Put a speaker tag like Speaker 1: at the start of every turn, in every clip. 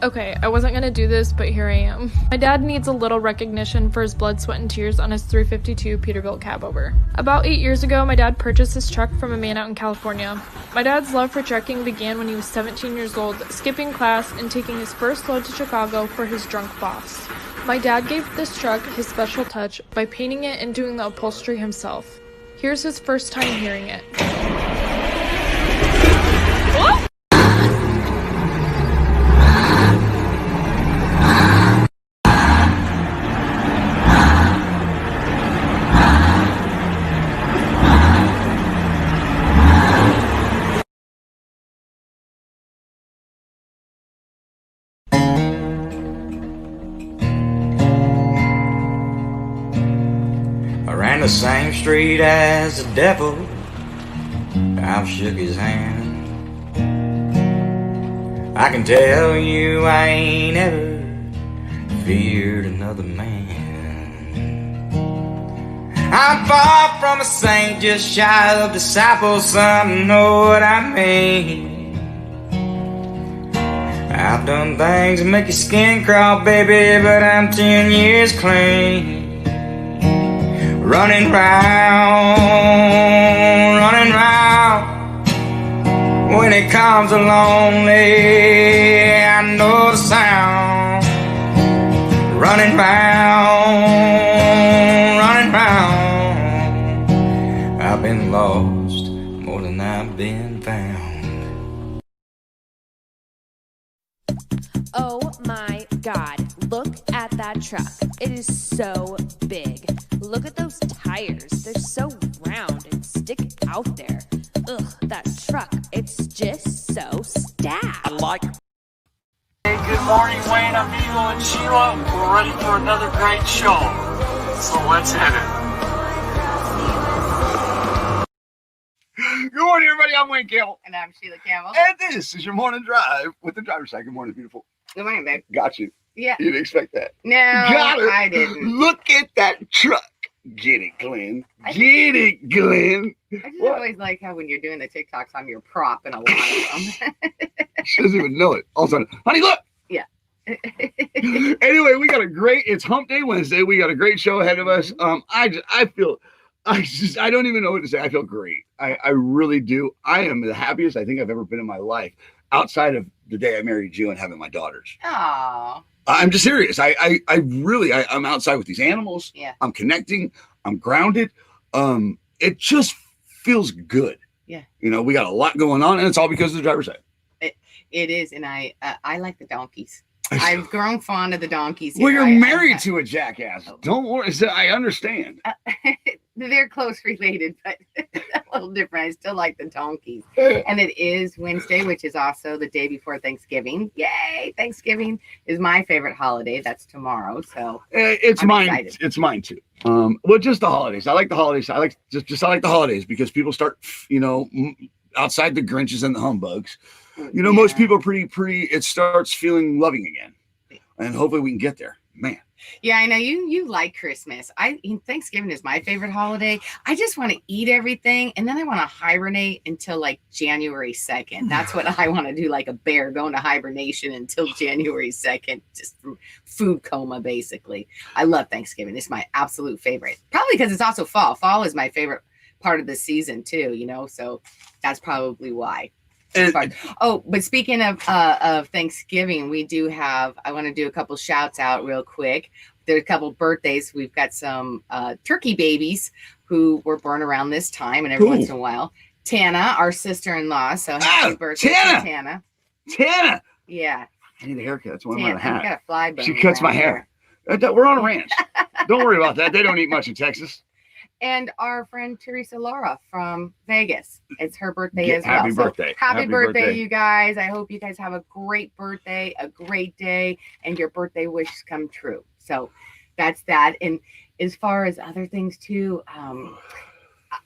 Speaker 1: Okay, I wasn't gonna do this, but here I am. My dad needs a little recognition for his blood, sweat, and tears on his 352 Peterbilt cabover. About 8 years ago, my dad purchased this truck from a man out in California. My dad's love for trucking began when he was 17 years old, skipping class and taking his first load to Chicago for his drunk boss. My dad gave this truck his special touch by painting it and doing the upholstery himself. Here's his first time hearing it.
Speaker 2: Ran the same street as the devil. I've shook his hand. I can tell you I ain't ever feared another man. I'm far from a saint, just shy of disciple. Some know what I mean. I've done things that make your skin crawl, baby, but I'm 10 years clean. Running round, when it comes along, I know the sound. Running round, I've been lost more than I've been found.
Speaker 3: Oh my God, look at that truck. It is so big. Look at those tires. They're so round and stick out there. Ugh, that truck. It's just so stacked.
Speaker 4: Hey, good morning, Wayne. I'm Eagle and Sheila. We're ready for another great show. So let's hit it.
Speaker 5: Good morning, everybody. I'm Wayne Campbell.
Speaker 6: And I'm Sheila Campbell.
Speaker 5: And this is your morning drive with the driver's side. Good morning, beautiful.
Speaker 6: Good morning, babe.
Speaker 5: Got you.
Speaker 6: Yeah.
Speaker 5: You didn't expect that.
Speaker 6: No,
Speaker 5: Got it.
Speaker 6: I didn't.
Speaker 5: Look at that truck. Get it, Glenn. Get it, Glenn.
Speaker 6: I just
Speaker 5: What?
Speaker 6: always like how when you're doing the TikToks, I'm your prop in a lot of them.
Speaker 5: She doesn't even know it. All of a sudden, honey, look.
Speaker 6: Yeah.
Speaker 5: Anyway, we got it's Hump Day Wednesday. We got a great show ahead of us. I don't even know what to say. I feel great. I really do. I am the happiest I think I've ever been in my life, outside of the day I married you and having my daughters.
Speaker 6: Oh.
Speaker 5: I'm just serious. I'm outside with these animals.
Speaker 6: Yeah.
Speaker 5: I'm connecting. I'm grounded. It just feels good.
Speaker 6: Yeah.
Speaker 5: You know, we got a lot going on, and it's all because of the driver's side.
Speaker 6: It is, and I like the donkeys. I've grown fond of the donkeys.
Speaker 5: Well,
Speaker 6: here.
Speaker 5: you're married to a jackass. Don't worry. I understand.
Speaker 6: They're close related, but a little different. I still like the donkeys. And it is Wednesday, which is also the day before Thanksgiving. Yay! Thanksgiving is my favorite holiday. That's tomorrow. So
Speaker 5: I'm mine.
Speaker 6: Excited.
Speaker 5: It's mine too. Well, just the holidays. I like the holidays. I like the holidays because people start, outside the Grinches and the humbugs. Most people are pretty. It starts feeling loving again, and hopefully we can get there, man.
Speaker 6: Yeah, I know you like Christmas. Thanksgiving is my favorite holiday. I just want to eat everything, and then I want to hibernate until like January 2nd. That's what I want to do, like a bear, go into hibernation until January 2nd, just from food coma, basically. I love Thanksgiving. It's my absolute favorite. Probably because it's also fall. Fall is my favorite part of the season too. So that's probably why. But speaking of Thanksgiving, I want to do a couple shouts out real quick. There's a couple birthdays. We've got some turkey babies who were born around this time, and every once in a while. Tana, our sister-in-law. So happy birthday to Tana.
Speaker 5: Tana.
Speaker 6: Yeah.
Speaker 5: I need a haircut. That's why I'm wearing a hat.
Speaker 6: Got a fly bone.
Speaker 5: She cuts my hair. We're on a ranch. Don't worry about that. They don't eat much in Texas.
Speaker 6: And our friend Teresa Laura from Vegas. It's her birthday as well.
Speaker 5: Happy birthday.
Speaker 6: Happy birthday, you guys. I hope you guys have a great birthday, a great day, and your birthday wishes come true. So that's that. And as far as other things too,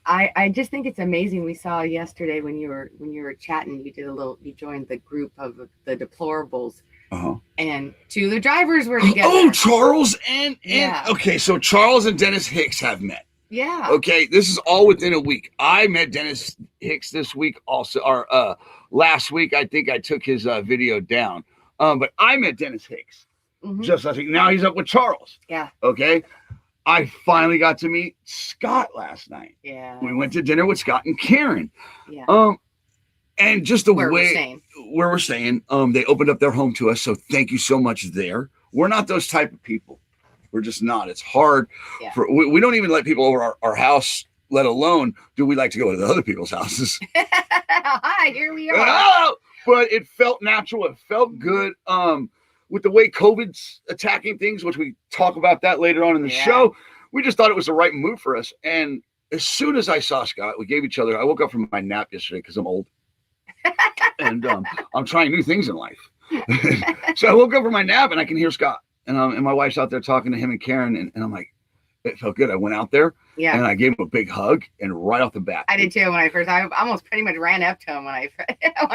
Speaker 6: I just think it's amazing. We saw yesterday when you were chatting, you joined the group of the deplorables.
Speaker 5: Uh-huh.
Speaker 6: And two of the drivers were together.
Speaker 5: Oh, Charles and
Speaker 6: Yeah.
Speaker 5: Okay, so Charles and Dennis Hicks have met.
Speaker 6: Yeah.
Speaker 5: Okay, this is all within a week. I met Dennis Hicks this week also, or last week. I think I took his video down. But I met Dennis Hicks just last week. Now he's up with Charles.
Speaker 6: Yeah.
Speaker 5: Okay. I finally got to meet Scott last night.
Speaker 6: Yeah.
Speaker 5: We went to dinner with Scott and Karen.
Speaker 6: Yeah.
Speaker 5: And just the
Speaker 6: Where
Speaker 5: way we're staying, they opened up their home to us. So thank you so much there. We're not those type of people. We're just not. It's hard.
Speaker 6: Yeah.
Speaker 5: We don't even let people over our house, let alone do we like to go to the other people's houses.
Speaker 6: Hi, here we are.
Speaker 5: But it felt natural. It felt good. With the way COVID's attacking things, which we talk about that later on in the show, we just thought it was the right move for us. And as soon as I saw Scott, we gave each other, I woke up from my nap yesterday because I'm old. And I'm trying new things in life. So I woke up from my nap and I can hear Scott. And my wife's out there talking to him and Karen. And I'm like, it felt good. I went out there and I gave him a big hug. And right off the bat,
Speaker 6: I did too. When I almost pretty much ran up to him when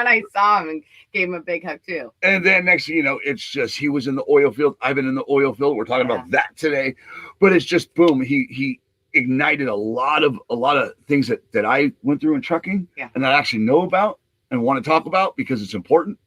Speaker 6: I saw him and gave him a big hug too.
Speaker 5: And then next thing you know, it's just, he was in the oil field. I've been in the oil field. We're talking about that today, but it's just boom. He ignited a lot of things that I went through in trucking and that I actually know about and want to talk about because it's important.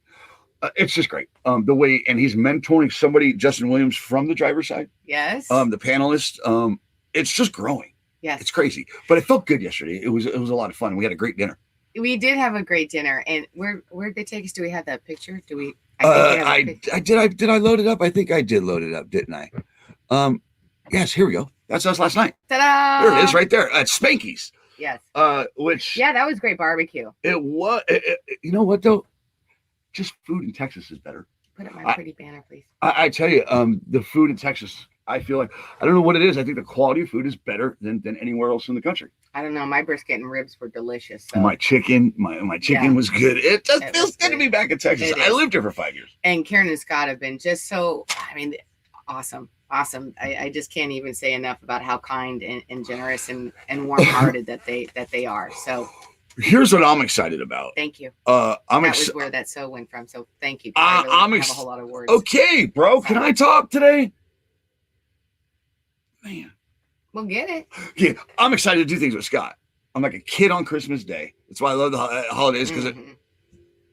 Speaker 5: It's just great. The way, and he's mentoring somebody, Justin Williams, from the driver's side.
Speaker 6: Yes.
Speaker 5: The panelist. It's just growing.
Speaker 6: Yes.
Speaker 5: It's crazy. But it felt good yesterday. It was a lot of fun. We had a great dinner.
Speaker 6: We did have a great dinner. And where'd they take us? Do we have that picture? Do we?
Speaker 5: Did I load it up? I think I did load it up, didn't I? Yes, here we go. That's us last night.
Speaker 6: Ta-da!
Speaker 5: There it is right there at Spanky's.
Speaker 6: Yes.
Speaker 5: Which
Speaker 6: that was great barbecue.
Speaker 5: It was. You know what though? Just food in Texas is better.
Speaker 6: Put up my pretty banner, please.
Speaker 5: I tell you, the food in Texas, I feel like, I don't know what it is. I think the quality of food is better than anywhere else in the country.
Speaker 6: I don't know. My brisket and ribs were delicious. So.
Speaker 5: My chicken was good. It just feels good to be back in Texas. I lived here for 5 years.
Speaker 6: And Karen and Scott have been just so, awesome. Awesome. I just can't even say enough about how kind and generous and warm-hearted that they are. So
Speaker 5: here's what I'm excited about.
Speaker 6: Thank you.
Speaker 5: That
Speaker 6: was where that so went from. So thank you. I really don't have a whole lot of words.
Speaker 5: Okay, bro. Can I talk today? Man.
Speaker 6: We'll get it.
Speaker 5: Yeah, I'm excited to do things with Scott. I'm like a kid on Christmas Day. That's why I love the holidays, because it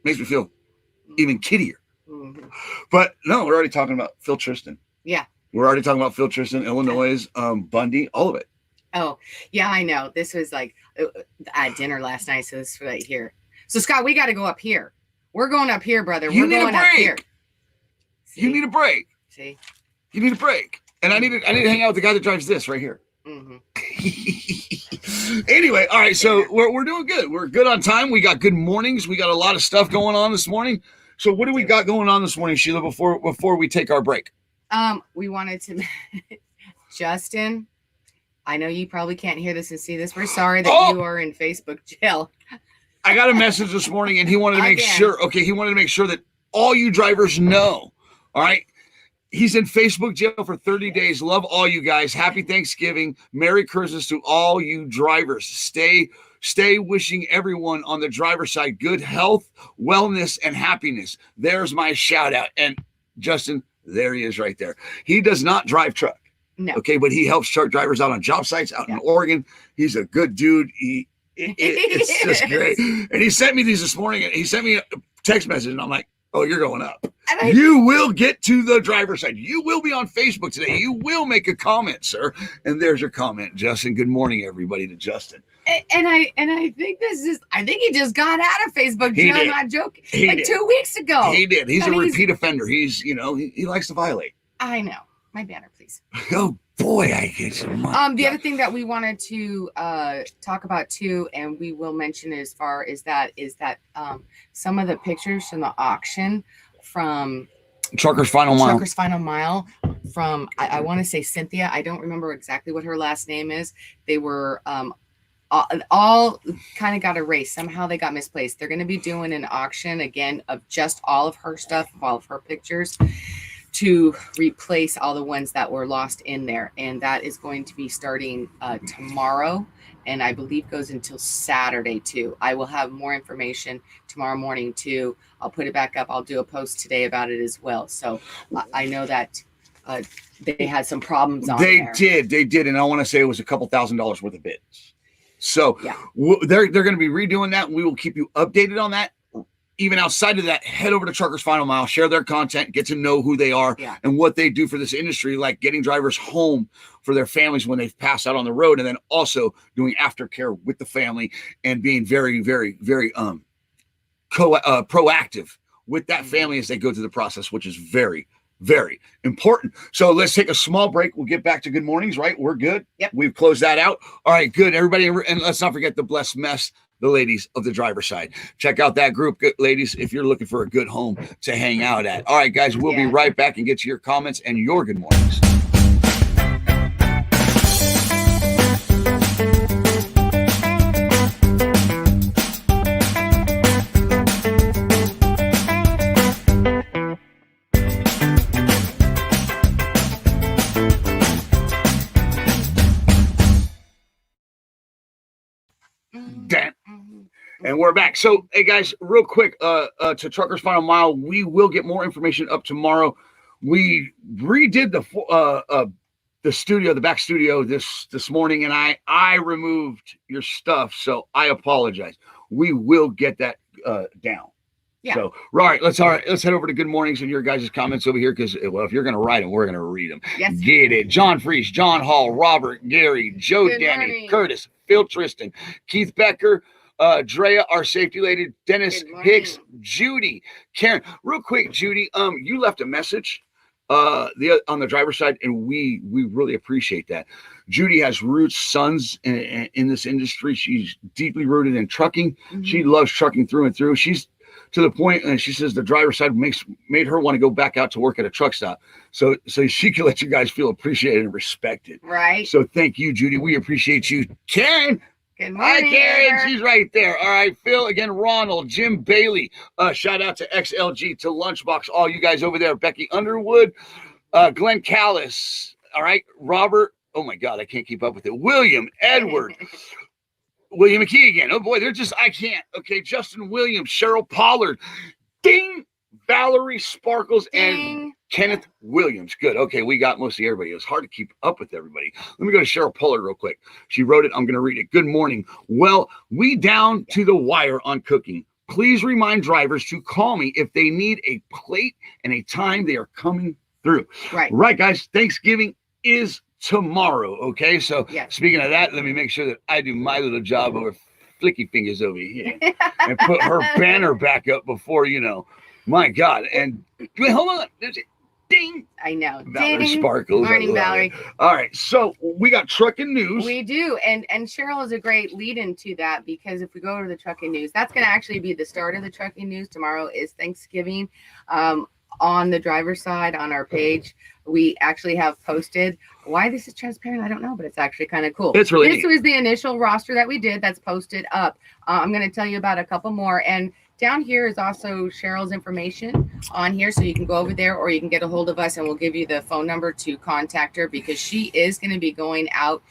Speaker 5: makes me feel even kiddier. Mm-hmm. But no, we're already talking about Phil Tristan.
Speaker 6: Yeah.
Speaker 5: We're already talking about Phil Tristan, Illinois, Bundy, all of it.
Speaker 6: Oh, yeah, I know. This was like at dinner last night, so this is right here. So, Scott, we got to go up here. We're going up here, brother. We're going up here.
Speaker 5: You need a break.
Speaker 6: See?
Speaker 5: You need a break. And I need to hang out with the guy that drives this right here.
Speaker 6: Mm-hmm.
Speaker 5: Anyway, all right, so we're doing good. We're good on time. We got good mornings. We got a lot of stuff going on this morning. So what do we got going on this morning, Sheila, before we take our break?
Speaker 6: We wanted to Justin, I know you probably can't hear this and see this. We're sorry that you are in Facebook jail.
Speaker 5: I got a message this morning and he wanted to make sure. Okay, he wanted to make sure that all you drivers know. All right. He's in Facebook jail for 30 days. Love all you guys. Happy Thanksgiving. Merry Christmas to all you drivers. Stay wishing everyone on the driver's side good health, wellness, and happiness. There's my shout out. And Justin, there he is right there. He does not drive truck.
Speaker 6: No.
Speaker 5: Okay, but he helps truck drivers out on job sites out in Oregon. He's a good dude. It's just great. And he sent me these this morning. And he sent me a text message, and I'm like, oh, you're going up. You will get to the driver's side. You will be on Facebook today. You will make a comment, sir. And there's your comment, Justin. Good morning, everybody, to Justin.
Speaker 6: And I think I think he just got out of Facebook jail. I'm not joking.
Speaker 5: He
Speaker 6: did. 2 weeks ago.
Speaker 5: He did. He's a repeat offender. He's, he likes to violate.
Speaker 6: I know. My banner, please.
Speaker 5: Oh boy, I get some money.
Speaker 6: The other thing that we wanted to talk about too, and we will mention as far as that is that some of the pictures from the auction from
Speaker 5: Trucker's Final
Speaker 6: Mile from I want to say Cynthia. I don't remember exactly what her last name is. They were all kind of got erased. Somehow they got misplaced. They're going to be doing an auction again of just all of her stuff, all of her pictures, to replace all the ones that were lost in there. And that is going to be starting tomorrow, and I believe goes until Saturday too. I will have more information tomorrow morning too. I'll put it back up. I'll do a post today about it as well. So I know that they had some problems on there.
Speaker 5: They did. And I want to say it was a couple $1,000s worth of bids. So they're going to be redoing that. We will keep you updated on that. even outside of that, head over to Truckers Final Mile, share their content, get to know who they are and what they do for this industry, like getting drivers home for their families when they've passed out on the road, and then also doing aftercare with the family and being very, very, very proactive with that family as they go through the process, which is very, very important. So let's take a small break. We'll get back to good mornings, right? We're good.
Speaker 6: Yep.
Speaker 5: We've closed that out. All right, good. Everybody, and let's not forget the blessed mess, the ladies of the driver's side. Check out that group, good ladies, if you're looking for a good home to hang out at. All right, guys, we'll be right back and get to your comments and your good mornings. And we're back. So, hey guys, real quick, to Truckers Final Mile, we will get more information up tomorrow. We redid the studio, the back studio this morning, and I removed your stuff, so I apologize. We will get that down. Yeah. So, all right, let's head over to good mornings and your guys' comments over here, because, well, if you're going to write them, we're going to read them. Yes. Get it. John Freese, John Hall, Robert, Gary, Joe, good Danny, morning. Curtis, Phil Tristan, Keith Becker, Drea, our safety lady, Dennis Hicks, Judy, Karen. Real quick, Judy, you left a message on the driver's side, and we really appreciate that. Judy has roots, sons in this industry. She's deeply rooted in trucking. Mm-hmm. She loves trucking through and through. She's to the point, and she says the driver's side made her want to go back out to work at a truck stop, so she can let you guys feel appreciated and respected. Right. So thank you, Judy. We appreciate you, Karen. Good morning. Hi, Karen. She's right there. All right, Phil, again, Ronald, Jim Bailey. Shout out to XLG, to Lunchbox, all you guys over there. Becky Underwood, Glenn Callis. All right, Robert. Oh, my God, I can't keep up with it. William, Edward, William McKee again. Oh, boy, I can't. Okay, Justin Williams, Cheryl Pollard, Ding, Valerie Sparkles, and Kenneth Williams. Good. Okay, we got mostly everybody. It was hard to keep up with everybody. Let me go to Cheryl Pollard real quick. She wrote it. I'm going to read it. Good morning. Well, we down to the wire on cooking. Please remind drivers to call me if they need a plate and a time they are coming through. Right, guys. Thanksgiving is tomorrow. Okay, so speaking of that, let me make sure that I do my little job over Flicky Fingers over here and put her banner back up before, my God. And wait, hold on. There's a ding. I know. Valerie Sparkles. Morning, Valerie. All right. So we got trucking news. We do. And Cheryl is a great lead into that, because if we go to the trucking news, that's going to actually be the start of the trucking news. Tomorrow is Thanksgiving. On the driver's side, on our page, we actually have posted. Why this is transparent, I don't know, but it's actually kind of cool. It's really neat. This was the initial roster that we did that's posted up. I'm going to tell you about a couple more. And down here is also Cheryl's information on here, so you can go over there, or you can get a hold of us, and we'll give you the phone number to contact her, because she is going to be going out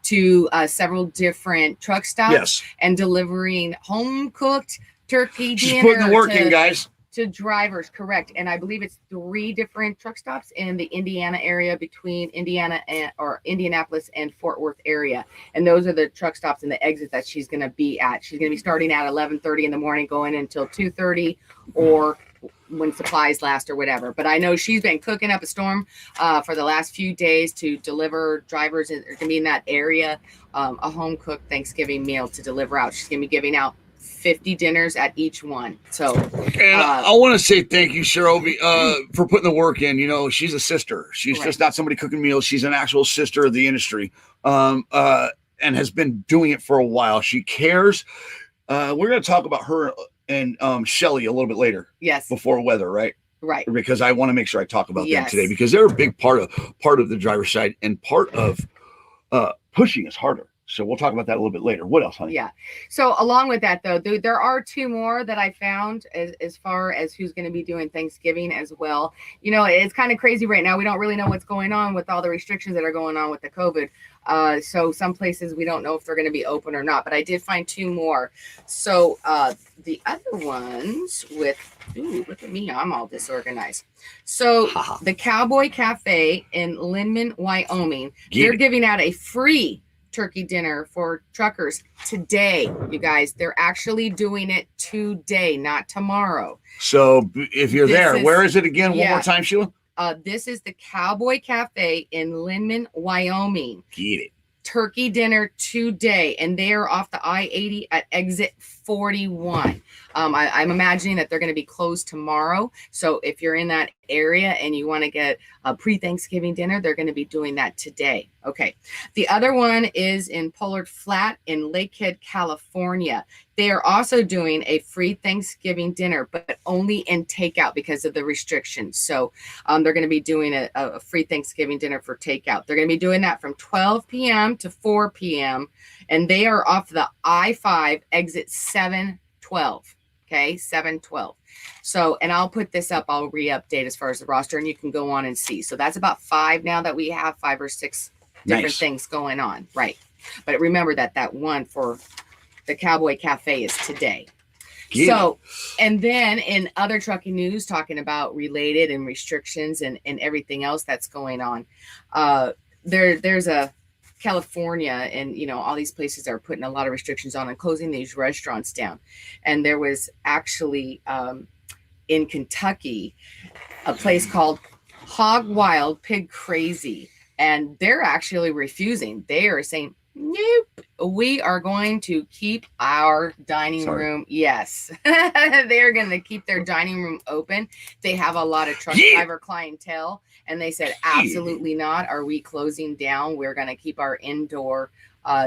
Speaker 5: to several different truck stops and delivering home-cooked turkey dinner. She's putting the work in, guys. To drivers, correct. And I believe it's 3 different truck stops in the Indiana area, between Indianapolis and Fort Worth area. And those are the truck stops and the exits that she's going to be at. She's going to be starting at 11:30 in the morning, going until 2:30, or when supplies last or whatever. But I know she's been cooking up a storm for the last few days to deliver drivers that are going to be in that area a home cooked Thanksgiving meal to deliver out. She's going to be giving out 50 dinners at each one. So, and I want to say thank you, Cheryl, for putting the work in. She's a sister. She's just not somebody cooking meals. She's an actual sister of the industry, and has been doing it for a while. She cares. We're going to talk about her and Shelly a little bit later. Yes. Before weather, right? Right. Because I want to make sure I talk about them today, because they're a big part of the driver's side, and part of pushing is harder. So we'll talk about that a little bit later. What else, honey? Yeah. So along with that, though, there are 2 more that I found as far as who's going to be doing Thanksgiving as well. It's kind of crazy right now. We don't really know what's going on with all the restrictions that are going on with the COVID. So some places we don't know if they're going to be open or not. But I did find 2 more. So the other ones look at me. I'm all disorganized. So the Cowboy Cafe in Lindman, Wyoming, they're giving out a free
Speaker 6: turkey dinner for truckers today, you guys. They're actually doing it today, not tomorrow.
Speaker 5: So if you're there, where is it again? One
Speaker 6: yeah.
Speaker 5: more time, Sheila.
Speaker 6: This is the Cowboy Cafe in Lindman, Wyoming.
Speaker 5: Get it.
Speaker 6: Turkey dinner today, and they are off the I-80 at exit 41. I'm imagining that they're going to be closed tomorrow. So if you're in that area and you want to get a pre-Thanksgiving dinner, they're going to be doing that today. Okay. The other one is in Pollard Flat in Lakehead, California. They are also doing a free Thanksgiving dinner, but only in takeout because of the restrictions. So they're going to be doing a free Thanksgiving dinner for takeout. They're going to be doing that from 12 p.m. to 4 p.m. And they are off the I-5 exit 712. Okay, 712. So, and I'll put this up. I'll re-update as far as the roster, and you can go on and see. So that's about 5 now that we have 5 or 6 different things going on. Right. But remember that one for the Cowboy Cafe is today. Yeah. So, and then in other trucking news, talking about related and restrictions and everything else that's going on, there's a California and, you know, all these places are putting a lot of restrictions on and closing these restaurants down. And there was actually in Kentucky, a place called Hog Wild Pig Crazy. And they're actually refusing. They are saying, nope, we are going to keep our dining room. Yes, they're going to keep their dining room open. They have a lot of truck driver clientele. And they said, absolutely not. Are we closing down? We're going to keep our indoor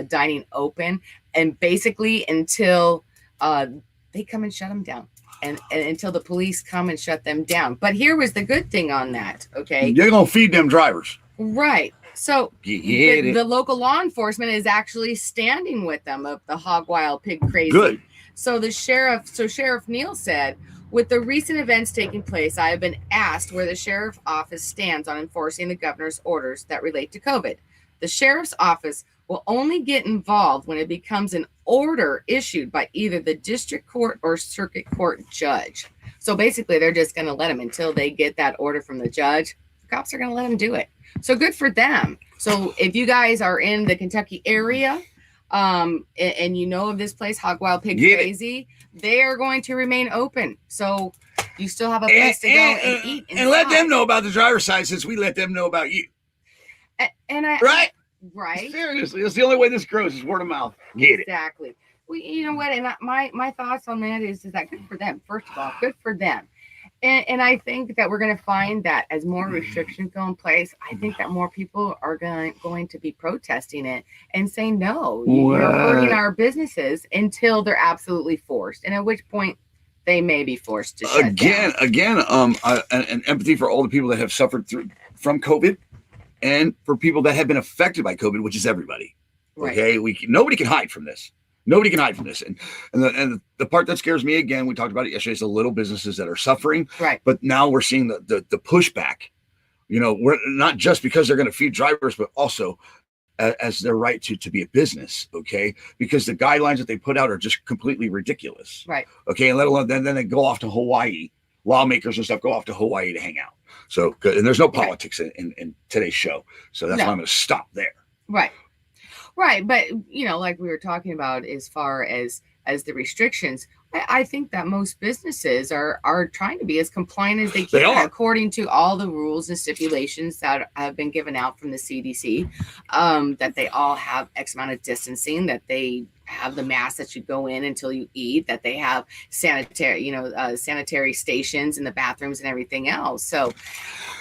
Speaker 6: dining open. And basically until they come and shut them down. And until the police come and shut them down. But here was the good thing on that. Okay.
Speaker 5: You're going to feed them drivers.
Speaker 6: Right. So the local law enforcement is actually standing with them of the Hog Wild Pig Crazy. Good. So Sheriff Neal said, with the recent events taking place, I have been asked where the sheriff's office stands on enforcing the governor's orders that relate to COVID. The sheriff's office will only get involved when it becomes an order issued by either the district court or circuit court judge. So basically, they're just going to let them until they get that order from the judge. The cops are going to let them do it. So good for them. So if you guys are in the Kentucky area, and you know of this place, Hog Wild Pig Crazy, they are going to remain open. So you still have a place to go and eat.
Speaker 5: And let them know about the driver's side since we let them know about you. Right? Seriously, that's the only way this grows is word of mouth. Get it.
Speaker 6: Exactly. Well, you know what? And my thoughts on that is that good for them. First of all, good for them. And I think that we're going to find that as more restrictions go in place, I think that more people are going to be protesting it and saying, no, you're hurting our businesses until they're absolutely forced. And at which point they may be forced to shut down.
Speaker 5: An empathy for all the people that have suffered from COVID and for people that have been affected by COVID, which is everybody. Right. Okay. Nobody can hide from this. Nobody can hide from this. And the part that scares me, again, we talked about it yesterday, is the little businesses that are suffering. Right. But now we're seeing the pushback. You know, we're not just because they're going to feed drivers, but also as their right to be a business. Okay. Because the guidelines that they put out are just completely ridiculous. Right. Okay. And let alone then they go off to Hawaii. Lawmakers and stuff go off to Hawaii to hang out. So, and there's no politics in today's show. So that's why I'm going to stop there.
Speaker 6: Right. Right. But, you know, like we were talking about as far as the restrictions, I think that most businesses are trying to be as compliant as they can according to all the rules and stipulations that have been given out from the CDC, that they all have X amount of distancing, that they have the mask that you go in until you eat, that they have sanitary stations in the bathrooms and everything else. So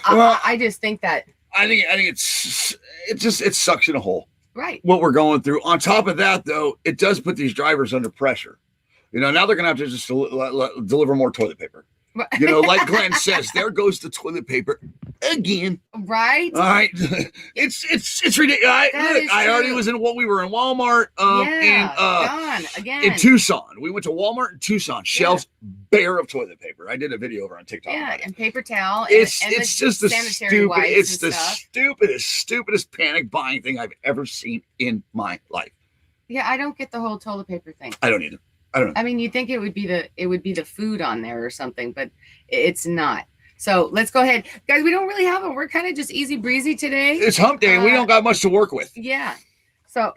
Speaker 6: I just think that
Speaker 5: I think it sucks in a hole.
Speaker 6: Right.
Speaker 5: What we're going through. On top of that, though, it does put these drivers under pressure. You know, now they're going to have to just deliver more toilet paper. You know, like Glenn says, there goes the toilet paper again.
Speaker 6: Right.
Speaker 5: All right. It's ridiculous. I already was we were in Walmart in Tucson. We went to Walmart in Tucson. Shelves bare of toilet paper. I did a video over on TikTok.
Speaker 6: Yeah, and paper towel.
Speaker 5: It's just the stupidest panic buying thing I've ever seen in my life.
Speaker 6: Yeah, I don't get the whole toilet paper thing.
Speaker 5: I don't either. I don't know.
Speaker 6: I mean, you think it would be the food on there or something, but it's not. So let's go ahead, guys. We don't really have we're kind of just easy breezy today.
Speaker 5: It's hump day. We don't got much to work with.
Speaker 6: Yeah. So,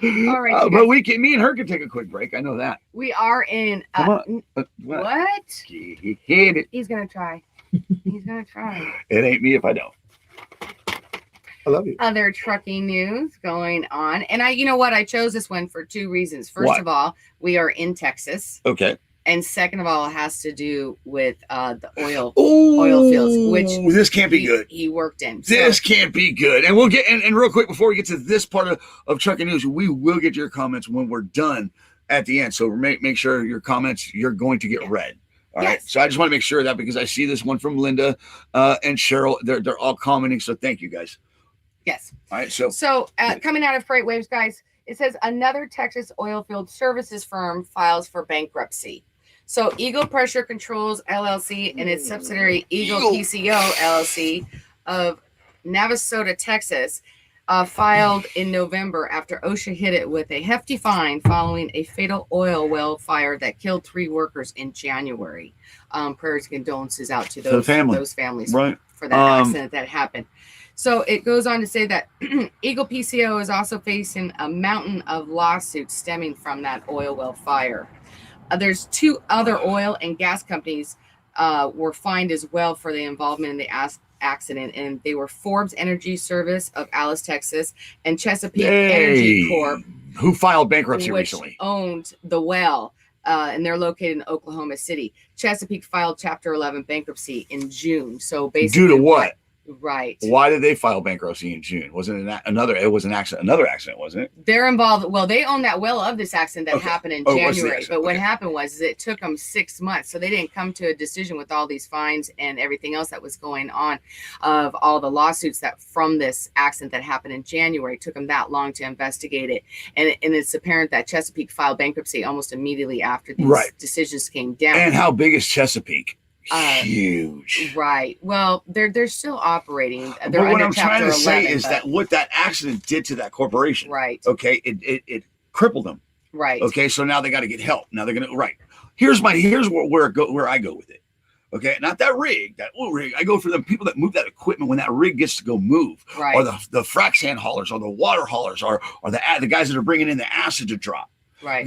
Speaker 6: all right,
Speaker 5: but me and her can take a quick break. I know that.
Speaker 6: we are in.
Speaker 5: Come on.
Speaker 6: What?
Speaker 5: He hit it.
Speaker 6: He's gonna try. He's gonna try.
Speaker 5: It ain't me if I don't. I love you.
Speaker 6: Other trucking news going on, and you know what? I chose this one for two reasons. First of all, we are in Texas.
Speaker 5: Okay.
Speaker 6: And second of all, it has to do with the oil
Speaker 5: Oil
Speaker 6: fields, which
Speaker 5: this can't be good.
Speaker 6: He worked in. So.
Speaker 5: This can't be good. And we'll get and real quick before we get to this part of trucking news, we will get your comments when we're done at the end. So make sure your comments you're going to get read. All right. So I just want to make sure of that because I see this one from Linda and Cheryl. They're all commenting. So thank you guys.
Speaker 6: Yes.
Speaker 5: All right. So
Speaker 6: coming out of Freight Waves, guys, it says another Texas oil field services firm files for bankruptcy. So Eagle Pressure Controls LLC and its subsidiary Eagle PCO LLC of Navasota, Texas, filed in November after OSHA hit it with a hefty fine following a fatal oil well fire that killed 3 workers in January. Prayers and condolences out to those families for that accident that happened. So it goes on to say that Eagle PCO is also facing a mountain of lawsuits stemming from that oil well fire. There's 2 other oil and gas companies were fined as well for the involvement in the accident, and they were Forbes Energy Service of Alice, Texas, and Chesapeake Energy Corp,
Speaker 5: who filed bankruptcy
Speaker 6: which
Speaker 5: recently,
Speaker 6: owned the well, and they're located in Oklahoma City. Chesapeake filed Chapter 11 bankruptcy in June. So basically,
Speaker 5: due to what?
Speaker 6: Right.
Speaker 5: Why did they file bankruptcy in June? Wasn't it another? It was an accident. Another accident, wasn't it?
Speaker 6: They're involved. Well, they own that well of this accident that happened in January. But what happened was it took them 6 months, so they didn't come to a decision with all these fines and everything else that was going on, of all the lawsuits that from this accident that happened in January. It took them that long to investigate it, and it's apparent that Chesapeake filed bankruptcy almost immediately after these decisions came down.
Speaker 5: And how big is Chesapeake? Huge.
Speaker 6: Right. Well, they're still operating.
Speaker 5: But what I'm trying to say is that what that accident did to that corporation.
Speaker 6: Right.
Speaker 5: Okay. It crippled them.
Speaker 6: Right.
Speaker 5: Okay. So now they got to get help. Now they're gonna Here's where I go with it. Okay. Not that rig. That oil rig. I go for the people that move that equipment when that rig gets to go move.
Speaker 6: Right.
Speaker 5: Or the frac sand haulers, or the water haulers, or the guys that are bringing in the acid to drop.
Speaker 6: Right.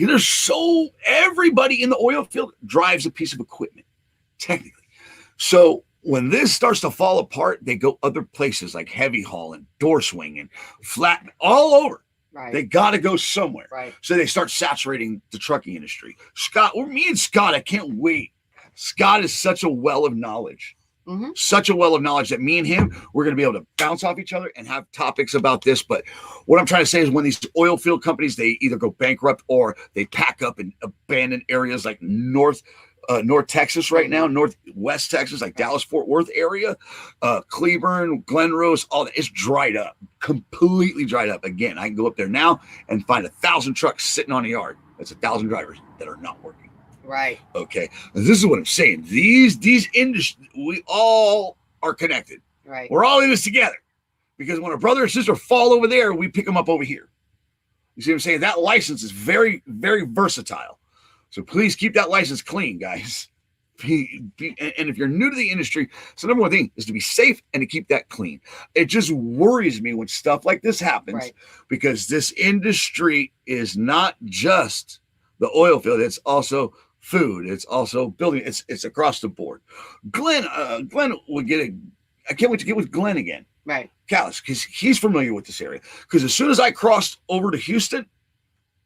Speaker 5: Everybody in the oil field drives a piece of equipment. Technically. So when this starts to fall apart, they go other places like heavy hauling, door swinging, flat, all over.
Speaker 6: Right.
Speaker 5: They got to go somewhere.
Speaker 6: Right.
Speaker 5: So they start saturating the trucking industry. Me and Scott, I can't wait. Scott is such a well of knowledge.
Speaker 6: Mm-hmm.
Speaker 5: Such a well of knowledge that me and him, we're going to be able to bounce off each other and have topics about this. But what I'm trying to say is when these oil field companies, they either go bankrupt or they pack up and abandon areas like North Texas right now, Northwest Texas, like Dallas, Fort Worth area, Cleburne, Glen Rose, all that. It's dried up, completely dried up. Again, I can go up there now and find 1,000 trucks sitting on a yard. That's 1,000 drivers that are not working.
Speaker 6: Right.
Speaker 5: Okay. And this is what I'm saying. These industries, we all are connected.
Speaker 6: Right.
Speaker 5: We're all in this together because when a brother or sister fall over there, we pick them up over here. You see what I'm saying? That license is very, very versatile. So please keep that license clean, guys. And if you're new to the industry, so number one thing is to be safe and to keep that clean. It just worries me when stuff like this happens because this industry is not just the oil field. It's also food. It's also building. It's across the board. Glenn would I can't wait to get with Glenn again.
Speaker 6: Right.
Speaker 5: Callis, because he's familiar with this area. Because as soon as I crossed over to Houston,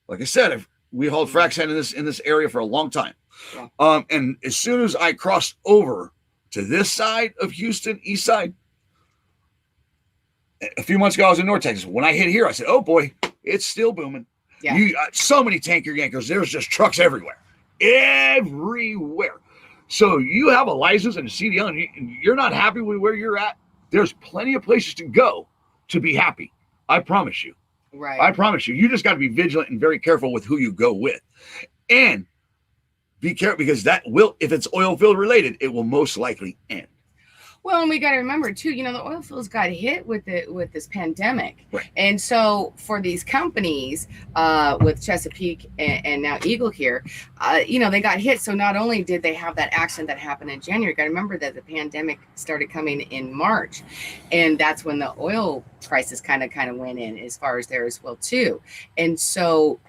Speaker 5: like I said, we hauled frac sand in this area for a long time. Yeah. And as soon as I crossed over to this side of Houston, east side, a few months ago, I was in North Texas. When I hit here, I said, oh boy, it's still booming. Yeah. So many tanker yankers. There's just trucks everywhere. Everywhere. So you have a license and a CDL and you're not happy with where you're at. There's plenty of places to go to be happy. I promise you.
Speaker 6: Right.
Speaker 5: I promise you. You just got to be vigilant and very careful with who you go with. And be careful because that will, if it's oil field related, it will most likely end.
Speaker 6: Well, and we got to remember too, the oil fields got hit with this pandemic,
Speaker 5: Right.
Speaker 6: and so for these companies, with Chesapeake and now Eagle here, they got hit. So not only did they have that accident that happened in January, got to remember that the pandemic started coming in March, and that's when the oil prices kind of went in as far as there as well too, and so.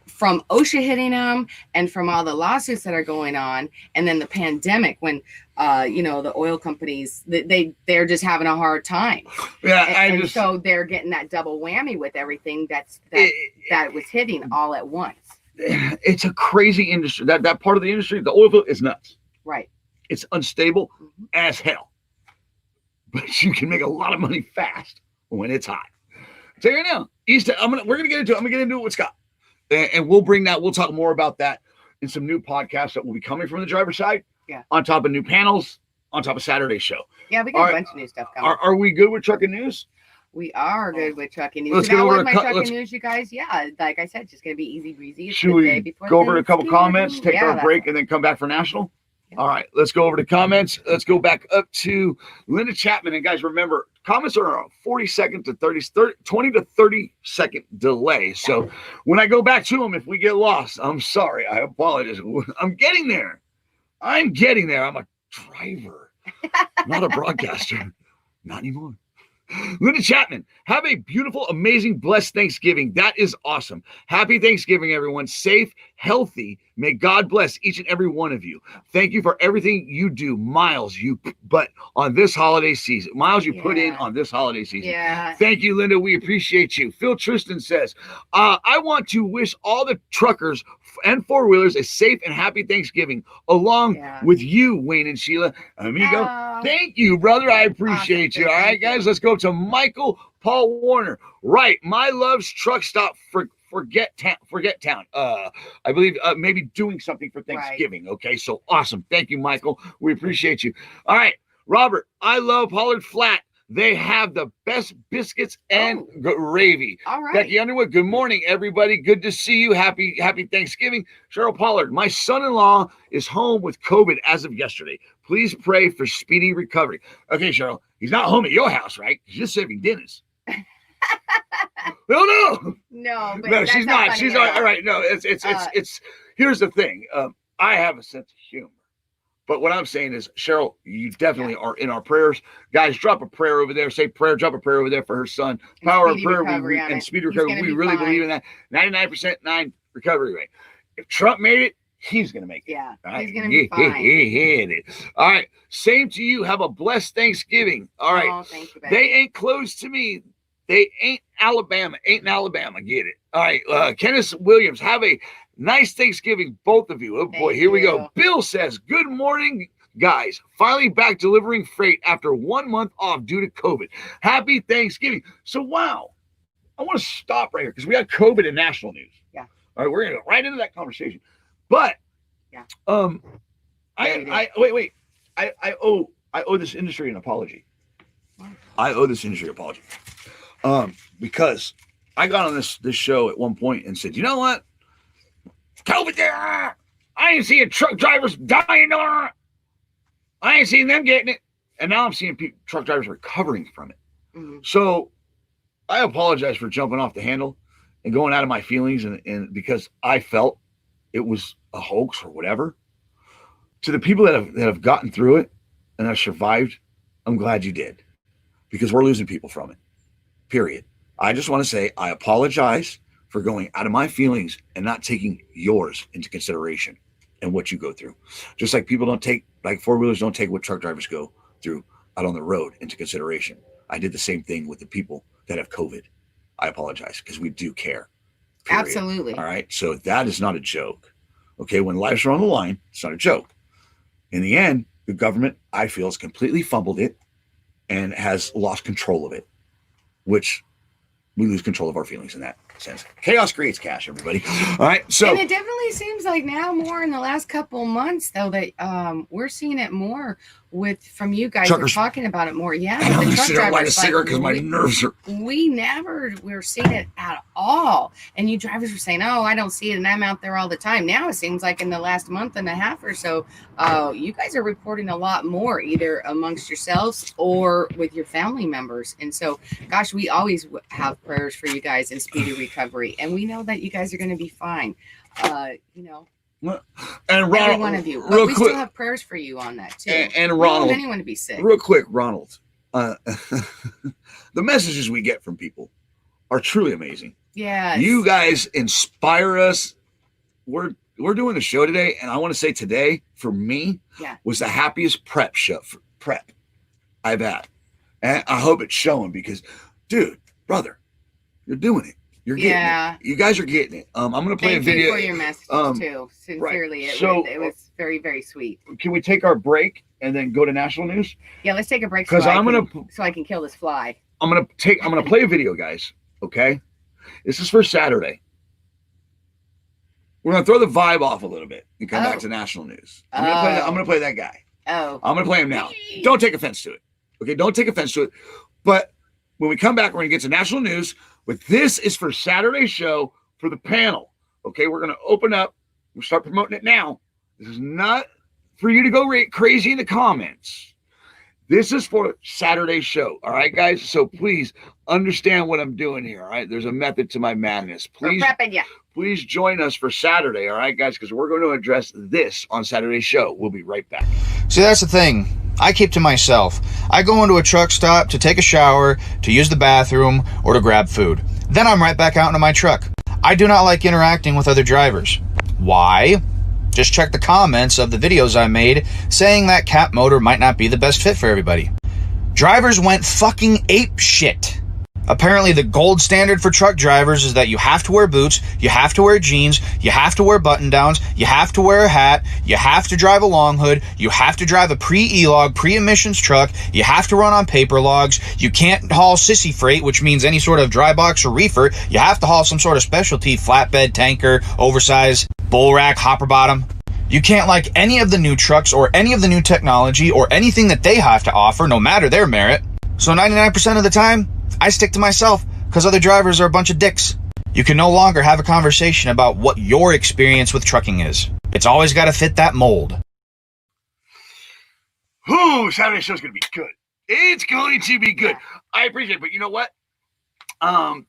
Speaker 6: From OSHA hitting them and from all the lawsuits that are going on, and then the pandemic when the oil companies they're just having a hard time.
Speaker 5: Yeah,
Speaker 6: so they're getting that double whammy with everything that was hitting all at once.
Speaker 5: It's a crazy industry. That part of the industry, the oil field, is nuts.
Speaker 6: Right.
Speaker 5: It's unstable as hell, but you can make a lot of money fast when it's hot. So right now, we're gonna get into it with Scott. And we'll talk more about that in some new podcasts that will be coming from the driver's side.
Speaker 6: Yeah.
Speaker 5: On top of new panels, on top of Saturday's show.
Speaker 6: Yeah, we got a bunch of new stuff coming.
Speaker 5: Are we good with trucking news?
Speaker 6: We are good with trucking news.
Speaker 5: Let's
Speaker 6: So
Speaker 5: get
Speaker 6: that
Speaker 5: over
Speaker 6: was
Speaker 5: to
Speaker 6: my trucking news, you guys. Yeah, like I said, just gonna be easy breezy. It's
Speaker 5: Should
Speaker 6: the day
Speaker 5: we
Speaker 6: before
Speaker 5: go over to a couple
Speaker 6: Thanksgiving.
Speaker 5: comments, take
Speaker 6: Yeah,
Speaker 5: our
Speaker 6: that's
Speaker 5: break, and then come back for national? All right, let's go over to comments. Let's go back up to Linda Chapman. And guys, remember, comments are a 20 to 30 second delay. So when I go back to them, if we get lost, I'm sorry. I apologize. I'm getting there. I'm a driver, not a broadcaster. Not anymore. Linda Chapman, have a beautiful, amazing, blessed Thanksgiving. That is awesome. Happy Thanksgiving, everyone. Safe, healthy. May God bless each and every one of you. Thank you for everything you do, Miles. But on this holiday season, Miles, you put in on this holiday season.
Speaker 6: Yeah.
Speaker 5: Thank you, Linda. We appreciate you. Phil Tristan says, I want to wish all the truckers and four-wheelers a safe and happy Thanksgiving, along with you, Wayne and Sheila. Amigo, thank you, brother. I appreciate you. All right, guys, let's go to Michael Paul Warner. Right, my love's truck stop for Forget Town. I believe maybe doing something for Thanksgiving. Right. Okay, so awesome. Thank you, Michael. We appreciate you. All right, Robert, I love Pollard Flat. They have the best biscuits and gravy.
Speaker 6: All right.
Speaker 5: Becky Underwood, good morning, everybody. Good to see you. Happy Thanksgiving. Cheryl Pollard, my son-in-law is home with COVID as of yesterday. Please pray for speedy recovery. Okay, Cheryl, he's not home at your house, right? He's just serving dinners. No, she's not. She's all right. No, it's. Here's the thing. I have a sense of humor. But what I'm saying is, Cheryl, you definitely are in our prayers. Guys, drop a prayer over there. Say prayer, drop a prayer over there for her son. Power of prayer and speedy recovery. We really believe in that. 99% recovery rate. If Trump made it, he's going to make it.
Speaker 6: Yeah,
Speaker 5: right?
Speaker 6: He's going to be fine.
Speaker 5: He all right. Same to you. Have a blessed Thanksgiving. All right.
Speaker 6: Oh, thank you,
Speaker 5: they ain't close to me. They ain't Alabama. Ain't in Alabama. Get it. All right. Kenneth Williams, have a nice Thanksgiving, both of you. Oh, boy, here we go. Bill says, good morning, guys. Finally back delivering freight after 1 month off due to COVID. Happy Thanksgiving. So, wow. I want to stop right here because we got COVID in national news.
Speaker 6: Yeah.
Speaker 5: All right, we're going to go right into that conversation. But, I owe this industry an apology. Because I got on this show at one point and said, you know what? COVID there. I ain't seeing truck drivers dying there. I ain't seeing them getting it. And now I'm seeing truck drivers recovering from it. Mm-hmm. So I apologize for jumping off the handle and going out of my feelings and because I felt it was a hoax or whatever. To the people that have gotten through it and have survived, I'm glad you did. Because we're losing people from it. Period. I just want to say I apologize for going out of my feelings and not taking yours into consideration and what you go through. Just like people don't take, like four-wheelers don't take what truck drivers go through out on the road into consideration. I did the same thing with the people that have COVID. I apologize because we do care. Period.
Speaker 6: Absolutely.
Speaker 5: All right. So that is not a joke. Okay. When lives are on the line, it's not a joke. In the end, the government, I feel, has completely fumbled it and has lost control of it, which we lose control of our feelings in that. nonsense. Chaos creates cash, everybody. All right, so
Speaker 6: and it definitely seems like now more in the last couple of months, though, that we're seeing it more from you guys.
Speaker 5: Truckers.
Speaker 6: Are talking about it more. Yeah,
Speaker 5: I'm
Speaker 6: the
Speaker 5: gonna
Speaker 6: truck
Speaker 5: sit there and light a
Speaker 6: drivers,
Speaker 5: cigarette because my nerves are.
Speaker 6: We never were seeing it at all. And you drivers were saying, "Oh, I don't see it, and I'm out there all the time." Now it seems like in the last month and a half or so, you guys are reporting a lot more, either amongst yourselves or with your family members. And so, gosh, we always have prayers for you guys and speedy recovery, and we know that you guys are going to be fine. You know.
Speaker 5: And Ronald,
Speaker 6: every one of you. But we still have prayers for you on that too.
Speaker 5: And Ronald,
Speaker 6: we don't want anyone to be sick.
Speaker 5: Real quick, Ronald. The messages we get from people are truly amazing.
Speaker 6: Yeah.
Speaker 5: You guys inspire us. We're doing the show today, and I want to say today for me was the happiest prep I've had, and I hope it's showing because, dude, brother, you're doing it. You're getting it. You guys are getting it. I'm going to play a video.
Speaker 6: Thank you for your message, too. Sincerely.
Speaker 5: Right.
Speaker 6: It was very, very sweet.
Speaker 5: Can we take our break and then go to national news?
Speaker 6: Yeah, let's take a break
Speaker 5: so
Speaker 6: I can kill this fly.
Speaker 5: I'm going to play a video, guys. Okay? This is for Saturday. We're going to throw the vibe off a little bit and come back to national news. I'm going to play that guy.
Speaker 6: Oh.
Speaker 5: I'm going to play him now. Don't take offense to it. Okay? Don't take offense to it. But when we come back, we're going to get to national news. But this is for Saturday's show for the panel. Okay, we're going to open up. We'll start promoting it now. This is not for you to go crazy in the comments. This is for Saturday's show. All right, guys? So please understand what I'm doing here. All right? There's a method to my madness. Please join us for Saturday. All right, guys? Because we're going to address this on Saturday's show. We'll be right back.
Speaker 7: See, that's the thing. I keep to myself. I go into a truck stop to take a shower, to use the bathroom, or to grab food. Then I'm right back out into my truck. I do not like interacting with other drivers. Why? Just check the comments of the videos I made saying that cat motor might not be the best fit for everybody. Drivers went fucking ape shit. Apparently the gold standard for truck drivers is that you have to wear boots, you have to wear jeans, you have to wear button downs, you have to wear a hat, you have to drive a long hood, you have to drive a pre-E-log, pre-emissions truck, you have to run on paper logs, you can't haul sissy freight, which means any sort of dry box or reefer, you have to haul some sort of specialty flatbed, tanker, oversized, bull rack, hopper bottom. You can't like any of the new trucks or any of the new technology or anything that they have to offer, no matter their merit. So 99% of the time, I stick to myself because other drivers are a bunch of dicks. You can no longer have a conversation about what your experience with trucking is. It's always got to fit that mold.
Speaker 5: Ooh, Saturday show's going to be good. It's going to be good. I appreciate it, but you know what? I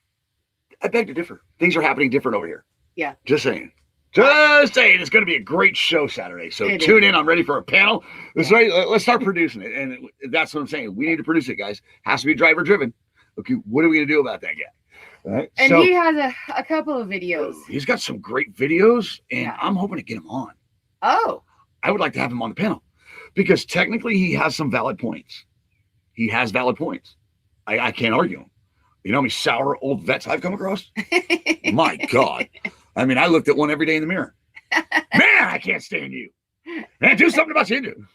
Speaker 5: beg to differ. Things are happening different over here.
Speaker 6: Yeah.
Speaker 5: Just saying. Just saying. It's going to be a great show Saturday. So tune in. I'm ready for a panel. Let's start producing it. And that's what I'm saying. We need to produce it, guys. Has to be driver driven. Okay, what are we going to do about that guy? All right.
Speaker 6: And he has a couple of videos.
Speaker 5: He's got some great videos, and I'm hoping to get him on.
Speaker 6: Oh.
Speaker 5: I would like to have him on the panel because technically he has some valid points. He has valid points. I can't argue him. You know how many sour old vets I've come across? My God. I mean, I looked at one every day in the mirror. Man, I can't stand you. Man, do something about you.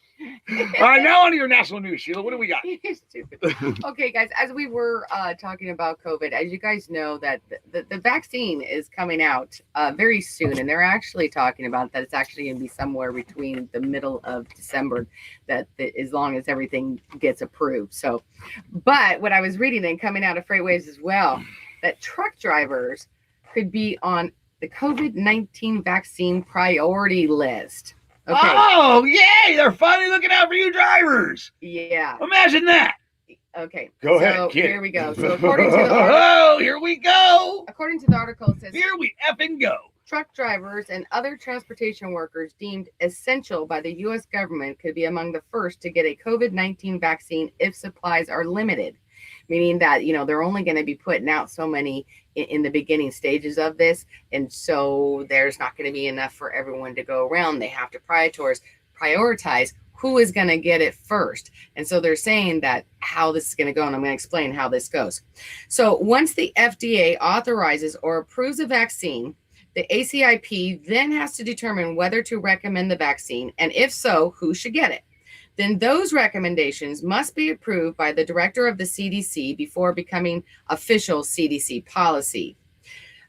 Speaker 5: All right, now on to your national news, Sheila. What do we got?
Speaker 6: You're stupid. Okay, guys, as we were talking about COVID, as you guys know, that the vaccine is coming out very soon, and they're actually talking about that it's actually going to be somewhere between the middle of December, that as long as everything gets approved. So, but what I was reading and coming out of Freightwaves as well, that truck drivers could be on the COVID-19 vaccine priority list. Okay.
Speaker 5: Oh, yay! They're finally looking out for you drivers.
Speaker 6: Yeah.
Speaker 5: Imagine that.
Speaker 6: Okay.
Speaker 5: Go ahead.
Speaker 6: Here we go. So according to the article,
Speaker 5: oh, here we go.
Speaker 6: According to the article, it says
Speaker 5: here we effing go.
Speaker 6: Truck drivers and other transportation workers deemed essential by the U.S. government could be among the first to get a COVID-19 vaccine if supplies are limited. Meaning that, they're only going to be putting out so many in the beginning stages of this. And so there's not going to be enough for everyone to go around. They have to prioritize who is going to get it first. And so they're saying that how this is going to go. And I'm going to explain how this goes. So once the FDA authorizes or approves a vaccine, the ACIP then has to determine whether to recommend the vaccine. And if so, who should get it. Then those recommendations must be approved by the director of the CDC before becoming official CDC policy.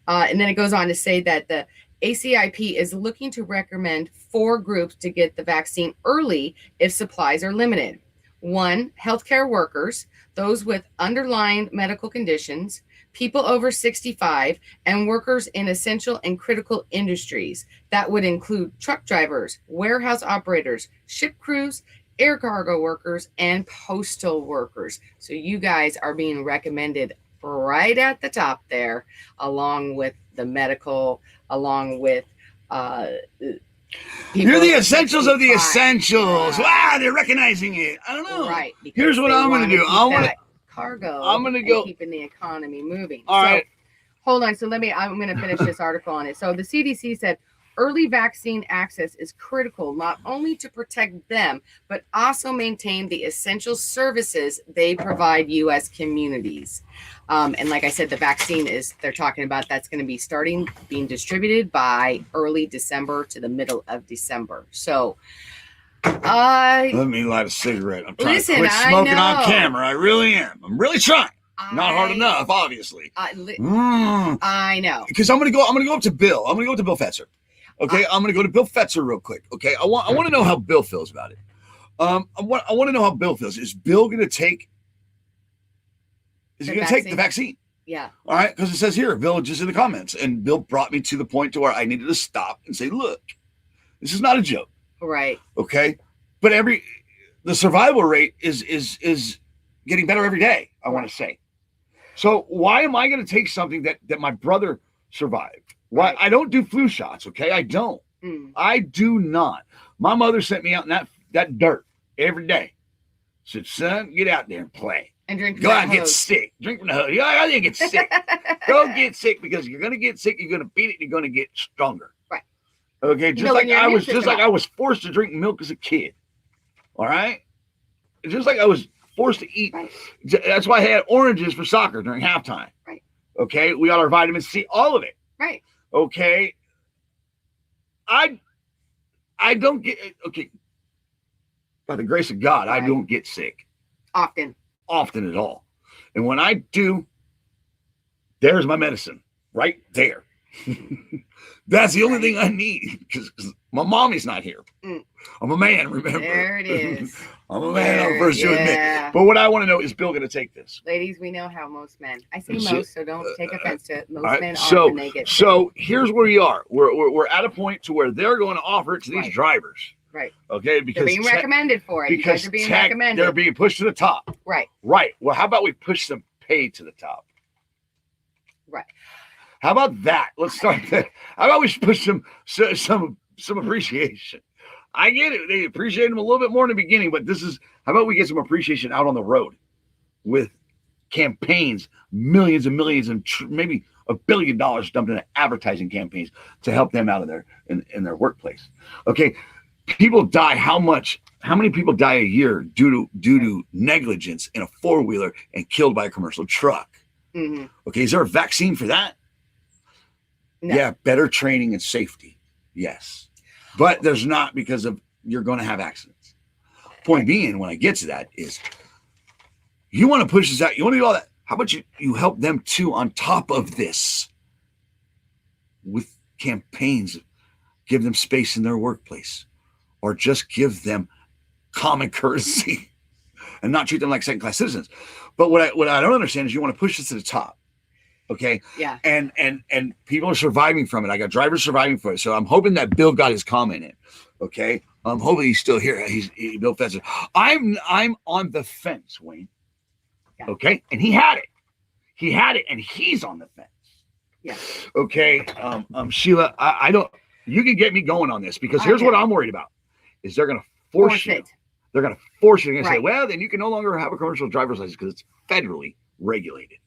Speaker 6: And then it goes on to say that the ACIP is looking to recommend 4 groups to get the vaccine early if supplies are limited. 1, healthcare workers, those with underlying medical conditions, people over 65, and workers in essential and critical industries. That would include truck drivers, warehouse operators, ship crews, air cargo workers, and postal workers. So you guys are being recommended right at the top there, along with the medical, along with
Speaker 5: you're the essentials of the essentials. Wow, they're recognizing it. I don't know.
Speaker 6: Right.
Speaker 5: Here's what I'm going to do. I want to
Speaker 6: cargo.
Speaker 5: I'm going to go
Speaker 6: keeping the economy moving.
Speaker 5: All right.
Speaker 6: Hold on. So I'm going to finish this article on it. So the CDC said early vaccine access is critical, not only to protect them, but also maintain the essential services they provide U.S. communities. And like I said, the vaccine they're talking about that's going to be being distributed by early December to the middle of December. So let
Speaker 5: me light a cigarette. I'm trying to quit smoking on camera. I really am. I'm really trying. Not hard enough, obviously.
Speaker 6: I know.
Speaker 5: Because I'm gonna go up to Bill. I'm gonna go up to Bill Fetzer. Okay, I'm gonna go to Bill Fetzer real quick. Okay, I want to know how Bill feels about it. I want to know how Bill feels. Is Bill gonna take? Is he going to take the vaccine?
Speaker 6: Yeah.
Speaker 5: All right, because it says here, Bill, just in the comments, and Bill brought me to the point to where I needed to stop and say, look, this is not a joke.
Speaker 6: Right.
Speaker 5: Okay, but the survival rate is getting better every day. I want to say. So why am I going to take something that my brother survived? Why I don't do flu shots? Okay, I don't. I do not. My mother sent me out in that dirt every day. Said, son, get out there and play.
Speaker 6: And drink.
Speaker 5: Go out and get sick. Drink from the hose. I didn't get sick. Go get sick because you're gonna get sick. You're gonna beat it. And you're gonna get stronger.
Speaker 6: Right.
Speaker 5: Okay. Just like I was forced to drink milk as a kid. All right. Just like I was forced to eat.
Speaker 6: Right.
Speaker 5: That's why I had oranges for soccer during halftime.
Speaker 6: Right.
Speaker 5: Okay. We got our vitamin C, all of it.
Speaker 6: Right.
Speaker 5: Okay. I don't get okay. By the grace of God, I don't get sick often at all. And when I do, there's my medicine right there. That's the only thing I need because my mommy's not here. I'm a man, remember?
Speaker 6: There it is.
Speaker 5: I'm a man, I'm first to admit. But what I want to know is Bill going to take this?
Speaker 6: Ladies, we know how most men, I say most, so don't take offense to it. Most men are when they get sick.
Speaker 5: So here's where we are. We're at a point to where they're going to offer it to these drivers.
Speaker 6: Right.
Speaker 5: Okay, because
Speaker 6: they're being recommended for it.
Speaker 5: Because
Speaker 6: you guys are being recommended.
Speaker 5: They're being pushed to the top.
Speaker 6: Right.
Speaker 5: Right. Well, how about we push some pay to the top?
Speaker 6: Right.
Speaker 5: How about that? Let's start there. How about we push some appreciation? I get it. They appreciate them a little bit more in the beginning, but how about we get some appreciation out on the road with campaigns, millions and millions, and maybe $1 billion dumped into advertising campaigns to help them out of in their workplace. Okay. People die. How many people die a year due to negligence in a 4-wheeler and killed by a commercial truck?
Speaker 6: Mm-hmm.
Speaker 5: Okay, is there a vaccine for that? No. Yeah, better training and safety. Yes, but there's not because you're going to have accidents. Point being, when I get to that is, you want to push this out. You want to do all that. How about you help them too on top of this with campaigns, give them space in their workplace. Or just give them common courtesy and not treat them like second-class citizens. But what I don't understand is you want to push this to the top, okay?
Speaker 6: Yeah.
Speaker 5: And people are surviving from it. I got drivers surviving from it. So I'm hoping that Bill got his comment in, okay? I'm hoping he's still here. He's Bill Fetzer. I'm on the fence, Wayne. Yeah. Okay, and he had it, and he's on the fence.
Speaker 6: Yeah.
Speaker 5: Okay, Sheila, I don't. You can get me going on this because here's what I'm worried about. Is they're going to force you. They're going to force you. They're going to say, well, then you can no longer have a commercial driver's license because it's federally regulated.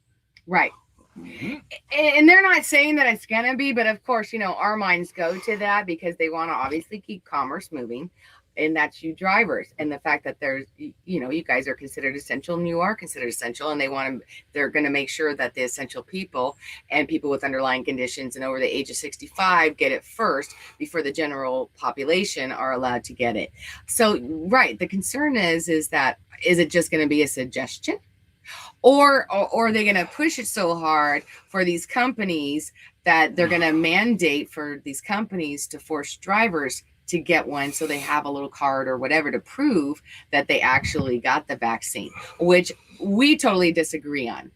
Speaker 6: Right. Mm-hmm. And they're not saying that it's going to be, but of course, our minds go to that because they want to obviously keep commerce moving. And that's you drivers. And the fact that there's, you guys are considered essential and you are considered essential. And they're going to make sure that the essential people and people with underlying conditions and over the age of 65 get it first before the general population are allowed to get it. So, right. The concern is that, is it just going to be a suggestion? Or are they going to push it so hard for these companies that they're going to mandate for these companies to force drivers to get one so they have a little card or whatever to prove that they actually got the vaccine, which we totally disagree on.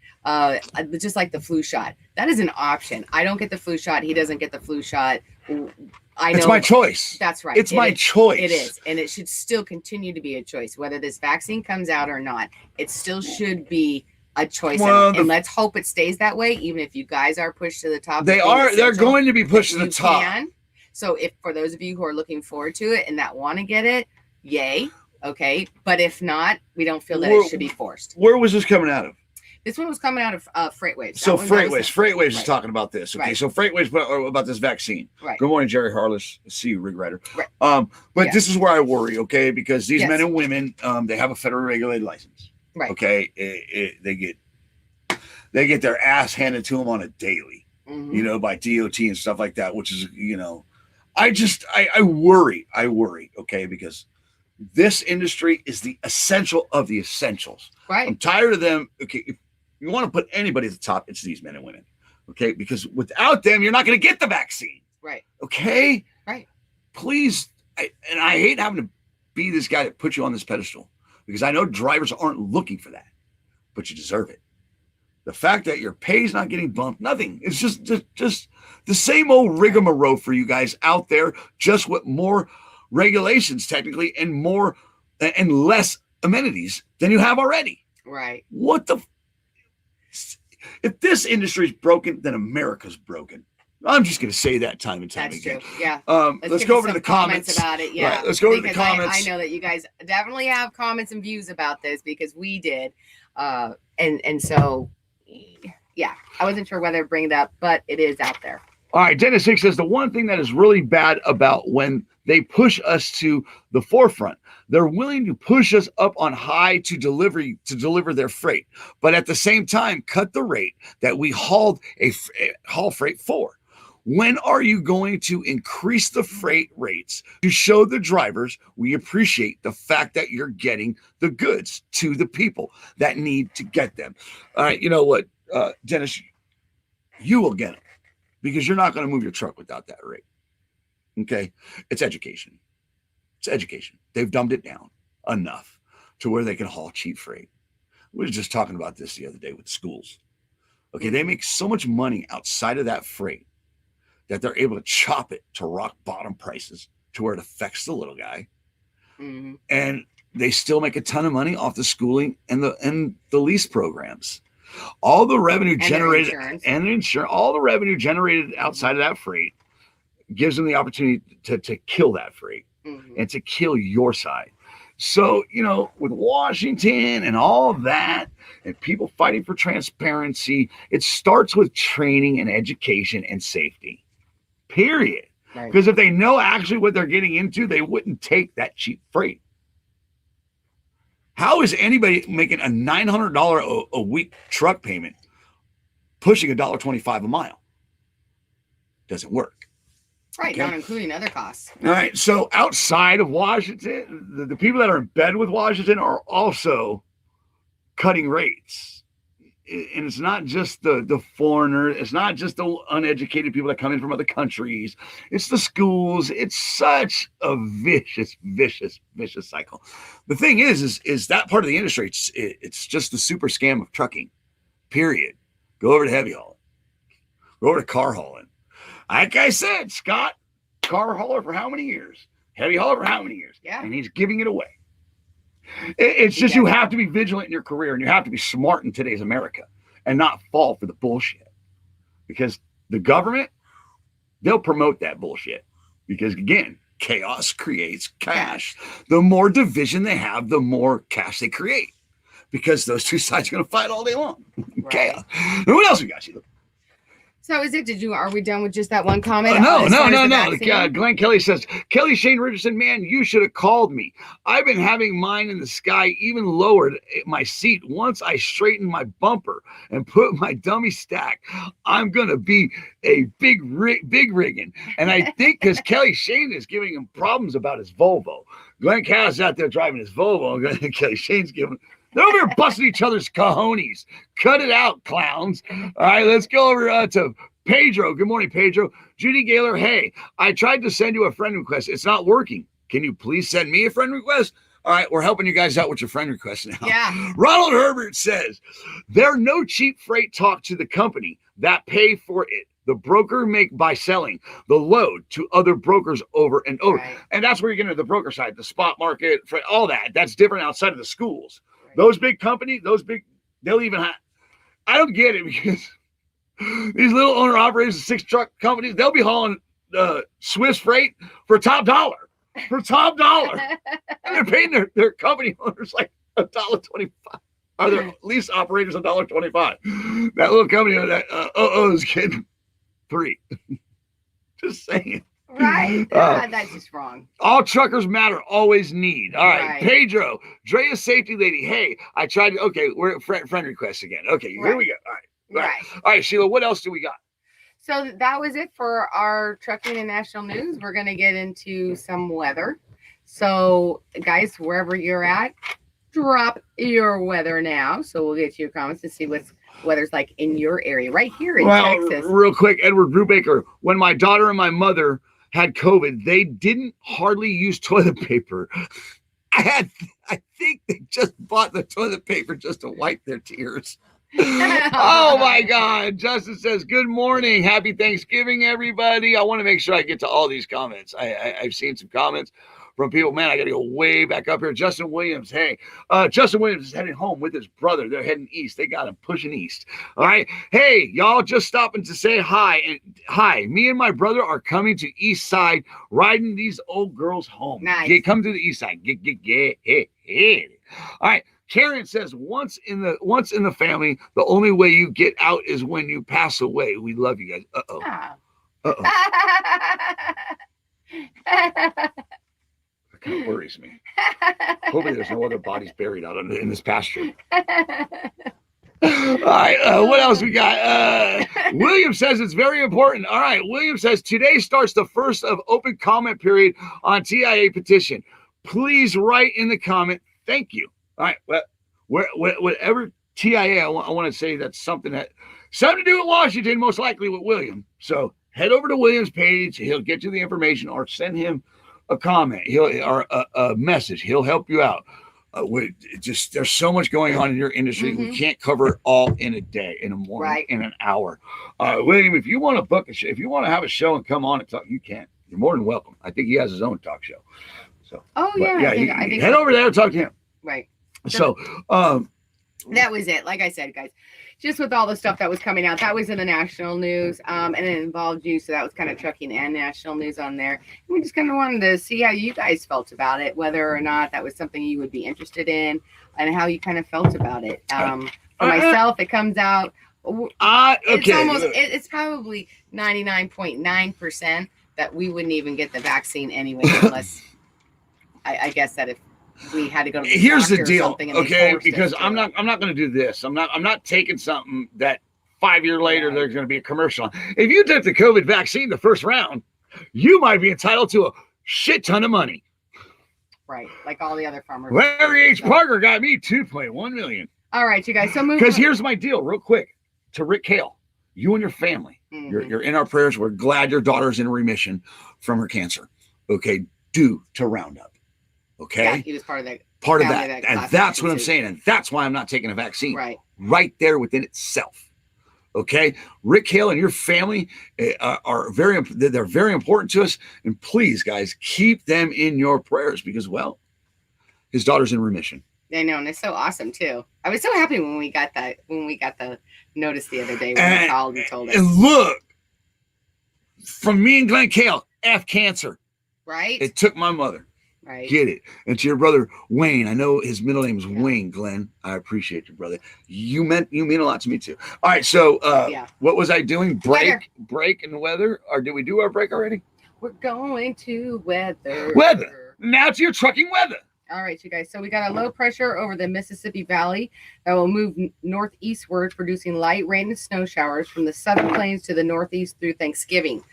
Speaker 6: Just like the flu shot, that is an option. I don't get the flu shot. He doesn't get the flu shot. I know
Speaker 5: it's my choice.
Speaker 6: That's right.
Speaker 5: It's my choice.
Speaker 6: It is. And it should still continue to be a choice. Whether this vaccine comes out or not, it still should be a choice.
Speaker 5: Well,
Speaker 6: and let's hope it stays that way, even if you guys are pushed to the top.
Speaker 5: They're going to be pushed to the top.
Speaker 6: So if for those of you who are looking forward to it and that want to get it, yay. Okay. But if not, we don't feel that it should be forced.
Speaker 5: Where was this coming out of?
Speaker 6: This one was coming out of Freightwaves.
Speaker 5: So Freightwaves is talking about this. Okay,
Speaker 6: right.
Speaker 5: So Freightwaves about this vaccine.
Speaker 6: Right.
Speaker 5: Good morning, Jerry Harless. See you, Rig Rider.
Speaker 6: Right.
Speaker 5: But this is where I worry, okay, because these
Speaker 6: Yes.
Speaker 5: men and women, they have a federally regulated license.
Speaker 6: Right.
Speaker 5: Okay, they get their ass handed to them on a daily,
Speaker 6: Mm-hmm.
Speaker 5: by DOT and stuff like that, which is, I worry, okay, because this industry is the essential of the essentials.
Speaker 6: Right.
Speaker 5: I'm tired of them. Okay, if you want to put anybody at the top, it's these men and women. Okay, because without them, you're not going to get the vaccine.
Speaker 6: Right.
Speaker 5: Okay.
Speaker 6: Right.
Speaker 5: Please, I hate having to be this guy that puts you on this pedestal because I know drivers aren't looking for that, but you deserve it. The fact that your pay's not getting bumped, nothing. It's just the same old rigmarole for you guys out there, just with more regulations technically and less amenities than you have already.
Speaker 6: Right.
Speaker 5: What the? If this industry is broken, then America's broken. I'm just going to say that time and time again.
Speaker 6: True. Yeah.
Speaker 5: Let's go over to the comments
Speaker 6: about it. Yeah.
Speaker 5: Right, let's go to the comments.
Speaker 6: I know that you guys definitely have comments and views about this because we did. And so, yeah, I wasn't sure whether to bring it up, but it is out there.
Speaker 5: All right, Dennis Hicks says the one thing that is really bad about when they push us to the forefront, they're willing to push us up on high to deliver their freight, but at the same time, cut the rate that we haul freight for. When are you going to increase the freight rates to show the drivers we appreciate the fact that you're getting the goods to the people that need to get them? All right, you know what, Dennis, you will get them. Because you're not going to move your truck without that rate. Okay? It's education. It's education. They've dumbed it down enough to where they can haul cheap freight. We were just talking about this the other day with schools. Okay, they make so much money outside of that freight that they're able to chop it to rock bottom prices to where it affects the little guy.
Speaker 6: Mm-hmm.
Speaker 5: And they still make a ton of money off the schooling and the lease programs. All the revenue generated and insurance, all the revenue generated outside of that freight gives them the opportunity to kill that freight and to kill your side. So, with Washington and all of that and people fighting for transparency, it starts with training and education and safety, period. Because if they know actually what they're getting into, they wouldn't take that cheap freight. How is anybody making a $900 a week truck payment pushing $1.25 a mile? Doesn't work.
Speaker 6: Right,
Speaker 5: Okay?
Speaker 6: not including other costs.
Speaker 5: All right, so outside of Washington, the people that are in bed with Washington are also cutting rates. And it's not just the foreigner. It's not just the uneducated people that come in from other countries. It's the schools. It's such a vicious cycle. The thing is that part of the industry, it's just the super scam of trucking, period. Go over to heavy hauling. Go over to car hauling. Like I said, Scott, car hauler for how many years? Heavy hauler for how many years?
Speaker 6: Yeah.
Speaker 5: And he's giving it away. It's just you have to be vigilant in your career and you have to be smart in today's America and not fall for the bullshit. Because the government, they'll promote that bullshit. Because again, chaos creates cash. The more division they have, the more cash they create. Because those two sides are going to fight all day long.
Speaker 6: Right.
Speaker 5: Chaos. And what else we got, Sheila?
Speaker 6: So is it? Are we done with just that one comment?
Speaker 5: No.
Speaker 6: Vaccine?
Speaker 5: Glenn Kelly says, Kelly Shane Richardson, man, you should have called me. I've been having mine in the sky even lowered my seat. Once I straighten my bumper and put my dummy stack, I'm going to be a big rigging. And I think because Kelly Shane is giving him problems about his Volvo. Glenn Kelly's out there driving his Volvo. And Kelly Shane's giving They're over here busting each other's cojones. Cut it out, clowns. All right, let's go over to Pedro. Good morning, Pedro. Judy Gaylor, hey, I tried to send you a friend request. It's not working. Can you please send me a friend request? All right, we're helping you guys out with your friend requests now.
Speaker 6: Yeah.
Speaker 5: Ronald Herbert says, there no cheap freight talk to the company that pay for it. The broker make by selling the load to other brokers over and over.
Speaker 6: Right.
Speaker 5: And that's where you get into the broker side, the spot market, all that. That's different outside of the schools.
Speaker 6: Right.
Speaker 5: Those big companies, they'll even have, I don't get it because these little owner operators of 6 truck companies, they'll be hauling Swiss freight for top dollar. For top dollar. And they're paying their company owners like $1.25. Are their lease operators $1.25? That little company that is getting $3. Just saying.
Speaker 6: Right. That's just wrong.
Speaker 5: All truckers matter, always need. All right.
Speaker 6: Right.
Speaker 5: Pedro, Drea's safety lady. Hey, I tried to, okay, we're at friend requests again. Okay, here we go. All right.
Speaker 6: Right.
Speaker 5: All right, Sheila, what else do we got?
Speaker 6: So that was it for our trucking and national news. We're going to get into some weather. So, guys, wherever you're at, drop your weather now. So we'll get to your comments and see what's weather's like in your area, right here in Texas.
Speaker 5: Real quick, Edward Brubaker, when my daughter and my mother had COVID, they didn't hardly use toilet paper. I think they just bought the toilet paper just to wipe their tears. Oh my God. Justin says, good morning. Happy Thanksgiving, everybody. I want to make sure I get to all these comments. I've seen some comments from people. Man, I got to go way back up here. Justin Williams. Hey, Justin Williams is heading home with his brother. They're heading east. They got him pushing east. All right. Hey, y'all, just stopping to say hi. And hi, me and my brother are coming to East Side, riding these old girls home.
Speaker 6: Nice.
Speaker 5: Come to the East Side. Get. All right. Karen says, once in the family, the only way you get out is when you pass away. We love you guys. Uh-oh. Uh-oh. That kind of worries me. Hopefully there's no other bodies buried out in this pasture. All right, what else we got? William says it's very important. All right, William says today starts the first of open comment period on TIA petition. Please write in the comment. Thank you. All right, whatever TIA, I want to say that's something to do with Washington, most likely with William. So head over to William's page. He'll get you the information, or send him a comment. Or a message. He'll help you out. There's so much going on in your industry. Mm-hmm. We can't cover it all in a day, in a morning, right, in an hour. William, if you want to book a show, if you want to have a show and come on and talk, you can. You're more than welcome. I think he has his own talk show. So, I think head over there and talk to him.
Speaker 6: Right.
Speaker 5: So
Speaker 6: that was it. Like I said, guys, just with all the stuff that was coming out, that was in the national news, and it involved you. So that was kind of trucking and national news on there. And we just kind of wanted to see how you guys felt about it, whether or not that was something you would be interested in, and how you kind of felt about it. For myself, it comes out. It's probably 99.9% that we wouldn't even get the vaccine anyway, unless I guess that if we had to go to the
Speaker 5: here's the
Speaker 6: doctor
Speaker 5: deal,
Speaker 6: or something and
Speaker 5: okay? Because I'm not going to do this. I'm not taking something that 5 years later there's going to be a commercial on. If you took the COVID vaccine the first round, you might be entitled to a shit ton of money.
Speaker 6: Right, like all the other farmers.
Speaker 5: Larry H. Parker got me $2.1 million.
Speaker 6: All right, you guys. So
Speaker 5: because here's my deal, real quick, to Rick Kale, you and your family, you're in our prayers. We're glad your daughter's in remission from her cancer. Okay, due to Roundup. Okay,
Speaker 6: yeah, he was part of that.
Speaker 5: And that's what I'm saying, and that's why I'm not taking a vaccine. Right there within itself. Okay, Rick Hale and your family are very important to us, and please, guys, keep them in your prayers because, well, his daughter's in remission.
Speaker 6: I know, and it's so awesome too. I was so happy when we got the notice the other day when he called and told us.
Speaker 5: And look, from me and Glenn Kale, F cancer.
Speaker 6: Right.
Speaker 5: It took my mother.
Speaker 6: Right.
Speaker 5: Get it. And to your brother Wayne, I know his middle name is Wayne, Glenn. I appreciate you, brother. You mean a lot to me too. All right, so what was I doing? Break and weather? Or did we do our break already?
Speaker 6: We're going to weather.
Speaker 5: Now to your trucking weather.
Speaker 6: All right, you guys. So we got a low pressure over the Mississippi Valley that will move northeastward, producing light rain and snow showers from the southern plains to the northeast through Thanksgiving.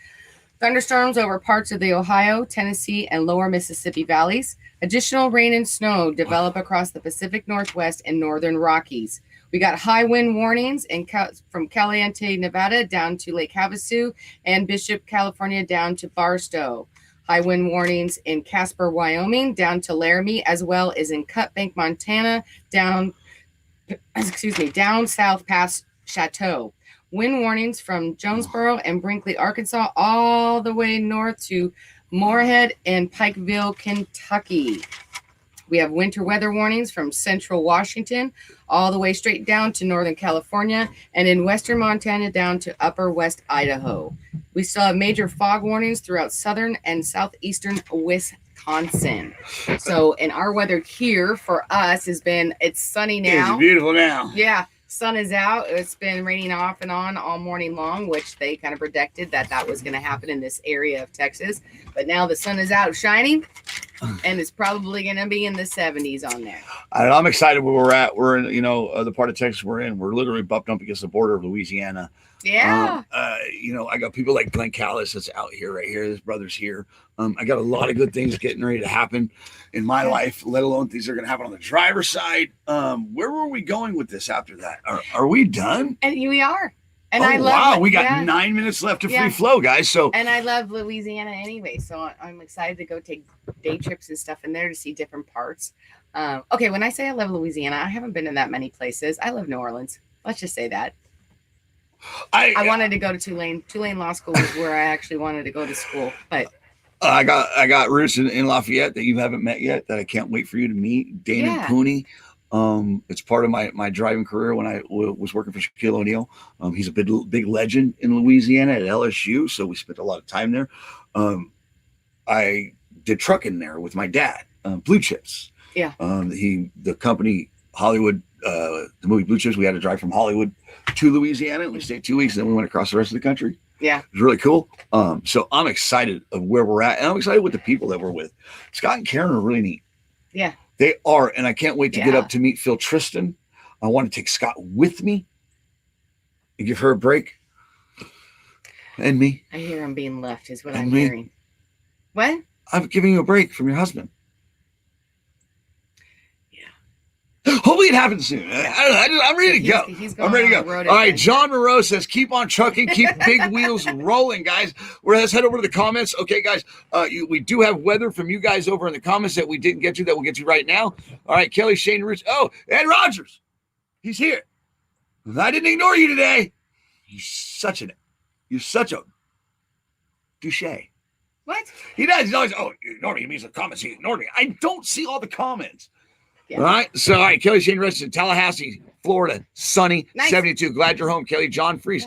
Speaker 6: Thunderstorms over parts of the Ohio, Tennessee, and lower Mississippi valleys. Additional rain and snow develop across the Pacific Northwest and northern Rockies. We got high wind warnings from Caliente, Nevada down to Lake Havasu and Bishop, California down to Barstow. High wind warnings in Casper, Wyoming down to Laramie, as well as in Cut Bank, Montana down south past Chateau. Wind warnings from Jonesboro and Brinkley, Arkansas, all the way north to Moorhead and Pikeville, Kentucky. We have winter weather warnings from central Washington all the way straight down to northern California and in western Montana down to upper west Idaho. We still have major fog warnings throughout southern and southeastern Wisconsin. So, in our weather here for us it's sunny now.
Speaker 5: It's beautiful now.
Speaker 6: Yeah. Sun is out. It's been raining off and on all morning long, which they kind of predicted that was going to happen in this area of Texas. But now the sun is out shining, and it's probably going to be in the 70s on there.
Speaker 5: I'm excited where we're at. We're in, the part of Texas we're in. We're literally bumped up against the border of Louisiana.
Speaker 6: Yeah.
Speaker 5: I got people like Glenn Callis that's out here, right here. His brother's here. I got a lot of good things getting ready to happen in my life, let alone things that are going to happen on the driver's side. Where were we going with this after that? Are we done?
Speaker 6: And we are. And
Speaker 5: I love
Speaker 6: it.
Speaker 5: We got 9 minutes left to free flow, guys. So
Speaker 6: and I love Louisiana anyway, so I'm excited to go take day trips and stuff in there to see different parts. Okay, when I say I love Louisiana, I haven't been in that many places. I love New Orleans. Let's just say that. I wanted to go to Tulane. Tulane Law School was where I actually wanted to go to school, but
Speaker 5: I got roots in Lafayette that you haven't met yet that I can't wait for you to meet. Dane and Pooney. It's part of my driving career when I was working for Shaquille O'Neal. He's a big legend in Louisiana at LSU, so we spent a lot of time there. I did trucking there with my dad, Blue Chips.
Speaker 6: Yeah.
Speaker 5: The company Hollywood, the movie Blue Chips, we had to drive from Hollywood to Louisiana. We stayed 2 weeks, and then we went across the rest of the country.
Speaker 6: Yeah.
Speaker 5: It was really cool. So I'm excited of where we're at, and I'm excited with the people that we're with. Scott and Karen are really neat.
Speaker 6: Yeah.
Speaker 5: They are, and I can't wait to get up to meet Phil Tristan. I want to take Scott with me and give her a break. And me.
Speaker 6: I hear I'm being left is what I'm hearing. What?
Speaker 5: I'm giving you a break from your husband. Hopefully it happens soon. I'm ready to go. I'm ready to go. All right, John Moreau says, keep on trucking, keep big wheels rolling, guys. Let's head over to the comments. Okay, guys, we do have weather from you guys over in the comments that we didn't get to that we'll get to right now. All right, Kelly, Shane, Rich. Oh, Ed Rogers. He's here. I didn't ignore you today. You're such a douche.
Speaker 6: What?
Speaker 5: He does. He's always, you ignored me. He means the comments. He ignored me. I don't see all the comments. Yeah. All right. So, Kelly Shane Rest in Tallahassee, Florida, sunny, nice. 72. Glad you're home, Kelly. John Freese.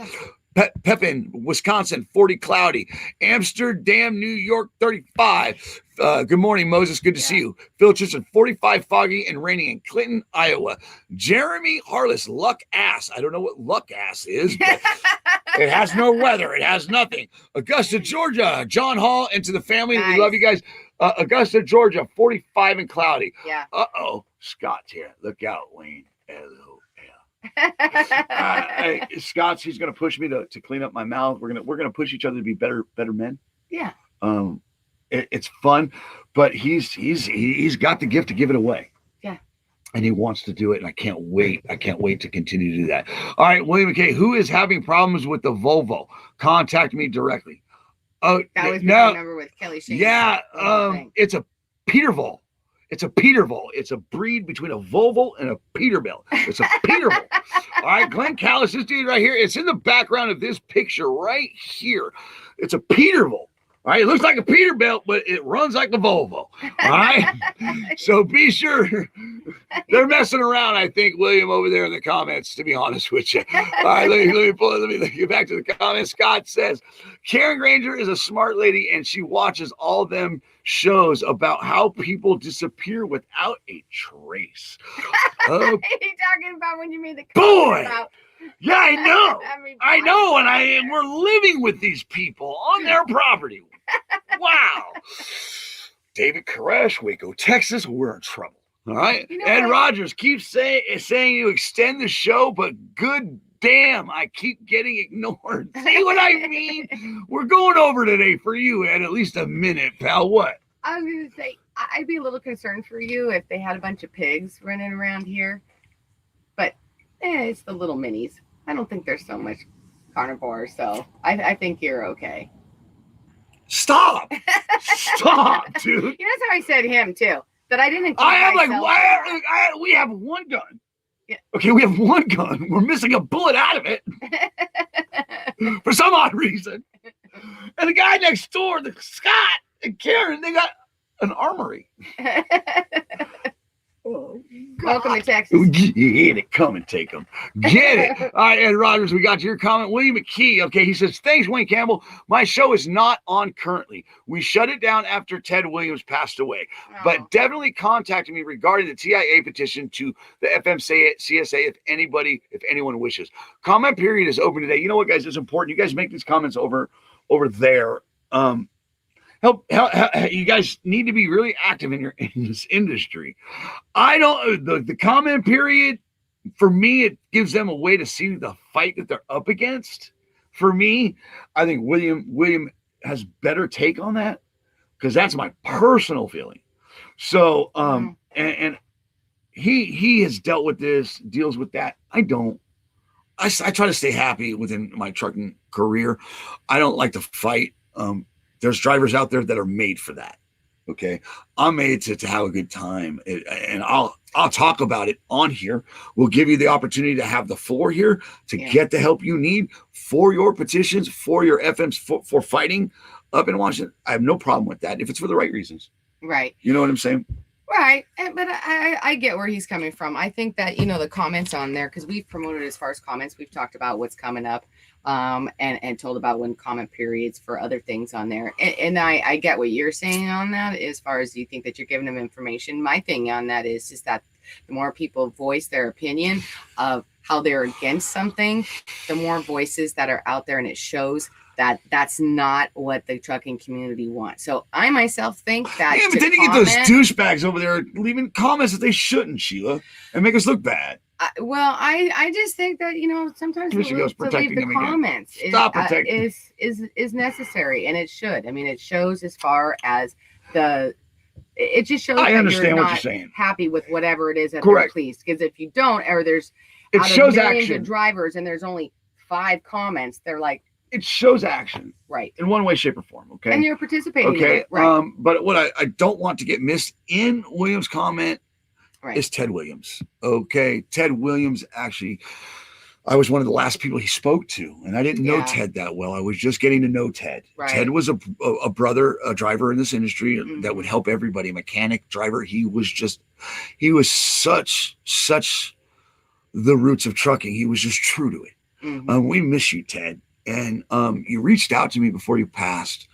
Speaker 5: Yeah. Pepin, Wisconsin, 40 cloudy. Amsterdam, New York, 35. Good morning, Moses. Good to see you. Phil Tristan, 45 foggy and rainy in Clinton, Iowa. Jeremy Harless, luck ass. I don't know what luck ass is, but it has no weather. It has nothing. Augusta, Georgia. John Hall, and to the family. Nice. We love you guys. Augusta, Georgia, 45 and cloudy.
Speaker 6: Yeah.
Speaker 5: Scott's here. Look out, Wayne. LOL. Hey, Scott's. He's gonna push me to clean up my mouth. We're gonna push each other to be better men.
Speaker 6: Yeah.
Speaker 5: It's fun, but he's got the gift to give it away.
Speaker 6: Yeah.
Speaker 5: And he wants to do it, and I can't wait. I can't wait to continue to do that. All right, William McKay, who is having problems with the Volvo? Contact me directly.
Speaker 6: Oh, that was my number with Kelly Shane.
Speaker 5: Yeah, it's a Peterbilt. It's a Peterbilt. It's a breed between a Volvo and a Peterbilt. It's a Peterbilt. All right, Glenn Callis, this dude right here. It's in the background of this picture right here. It's a Peterbilt. All right, it looks like a Peterbilt, but it runs like a Volvo. All right, so be sure. They're messing around, I think, William, over there in the comments, to be honest with you. All right, let me get back to the comments. Scott says, Karen Granger is a smart lady, and she watches all them shows about how people disappear without a trace.
Speaker 6: Are you talking about when you made the
Speaker 5: boy?
Speaker 6: About-
Speaker 5: Yeah, I know. I know, and we're living with these people on their property. Wow. David Koresh, Waco, Texas, we're in trouble. All right. Ed Rogers keeps saying you extend the show, but good damn, I keep getting ignored. See what I mean? We're going over today for you at least a minute, pal. What?
Speaker 6: I was going to say, I'd be a little concerned for you if they had a bunch of pigs running around here. But it's the little minis. I don't think there's so much carnivore, so I think you're okay.
Speaker 5: Stop! Stop, dude.
Speaker 6: You know, that's how I said him, too. That I didn't.
Speaker 5: I am like, we have one gun. Yeah. Okay, we have one gun. We're missing a bullet out of it for some odd reason. And the guy next door, the Scott and Karen, they got an armory. Oh,
Speaker 6: welcome to Texas.
Speaker 5: Get it. Come and take them. Get it. All right, Ed Rogers, we got your comment. William McKee. Okay, he says, thanks, Wayne Campbell. My show is not on currently. We shut it down after Ted Williams passed away. But definitely contact me regarding the TIA petition to the FMCSA if anyone wishes. Comment period is open today. You know what, guys? It's important. You guys make these comments over there. Help, you guys need to be really active in this industry. I don't, the comment period, for me, it gives them a way to see the fight that they're up against. For me, I think William has better take on that, because that's my personal feeling. So, and he has dealt with this, deals with that. I don't. I try to stay happy within my trucking career. I don't like to fight. There's drivers out there that are made for that. Okay. I'm made to have a good time, and I'll talk about it on here. We'll give you the opportunity to have the floor here to get the help you need for your petitions, for your FMs, for fighting up in Washington. I have no problem with that if it's for the right reasons.
Speaker 6: Right.
Speaker 5: You know what I'm saying?
Speaker 6: Right. But I get where he's coming from. I think that, the comments on there, because we've promoted as far as comments, we've talked about what's coming up. And told about when comment periods for other things on there. And I get what you're saying on that as far as you think that you're giving them information. My thing on that is just that the more people voice their opinion of how they're against something, the more voices that are out there, and it shows that that's not what the trucking community wants. So I myself think that.
Speaker 5: Yeah, but then you get those douchebags over there leaving comments that they shouldn't, Sheila, and make us look bad.
Speaker 6: I just think that sometimes to leave the comments is necessary, and it should. I mean, it shows as far as it just shows
Speaker 5: I
Speaker 6: that
Speaker 5: understand
Speaker 6: you're
Speaker 5: what
Speaker 6: not
Speaker 5: you're saying.
Speaker 6: happy with whatever it is that
Speaker 5: Correct.
Speaker 6: they're pleased. Because if you don't, or there's
Speaker 5: it
Speaker 6: out
Speaker 5: shows
Speaker 6: of millions
Speaker 5: action.
Speaker 6: of drivers and there's only 5 comments, they're like,
Speaker 5: it shows action,
Speaker 6: right,
Speaker 5: in one way, shape, or form. Okay,
Speaker 6: and you're participating.
Speaker 5: Okay,
Speaker 6: in it, right.
Speaker 5: But what I don't want to get missed in Williams' comment. Right. Is Ted Williams. Okay. Ted Williams, actually, I was one of the last people he spoke to, and I didn't know Ted that well. I was just getting to know Ted. Right. Ted was a brother, a driver in this industry that would help everybody, mechanic, driver. He was such the roots of trucking. He was just true to it. We miss you, Ted. And you reached out to me before you passed.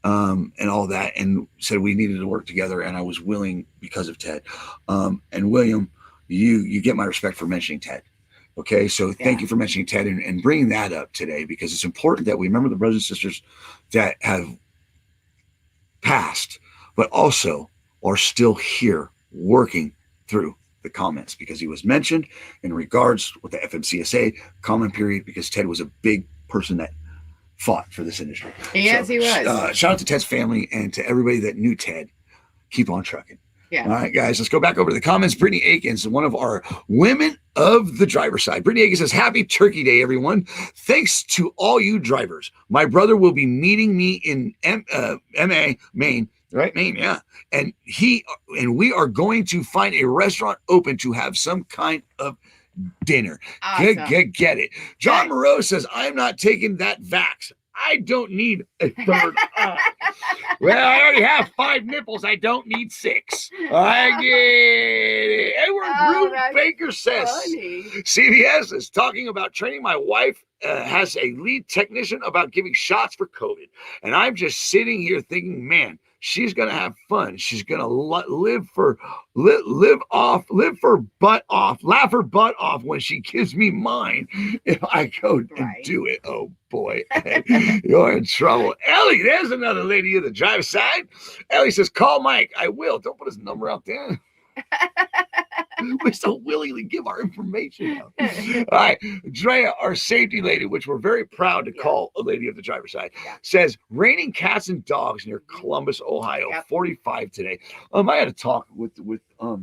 Speaker 5: And all that, and said we needed to work together, and I was willing because of Ted. And William, you get my respect for mentioning Ted. Okay, so thank you for mentioning Ted and bringing that up today, because it's important that we remember the brothers and sisters that have passed, but also are still here working through the comments, because he was mentioned in regards with the FMCSA comment period, because Ted was a big person that fought for this industry.
Speaker 6: Yes, he was.
Speaker 5: Shout out to Ted's family and to everybody that knew Ted. Keep on trucking. Yeah. All right, guys, let's go back over to the comments. Brittany Akins, one of our women of the driver's side. Brittany Akins says, happy Turkey Day, everyone. Thanks to all you drivers. My brother will be meeting me in Maine. Right, Maine, yeah. And we are going to find a restaurant open to have some kind of dinner. Awesome. Get it. John Moreau says, I'm not taking that vax. I don't need a third eye. Well, I already have 5 nipples. I don't need 6. I get it. Edward Ruth Baker says, funny. CBS is talking about training. My wife has a lead technician about giving shots for COVID. And I'm just sitting here thinking, man, she's going to have fun. She's going to laugh her butt off when she gives me mine. If I go and do it, oh boy, you're in trouble. Ellie, there's another lady in the driver's side. Ellie says, call Mike. I will. Don't put his number out there. We so willingly give our information out. All right. Drea, our safety lady, which we're very proud to call a lady of the driver's side, says raining cats and dogs near Columbus, Ohio, 45 today. I had a talk with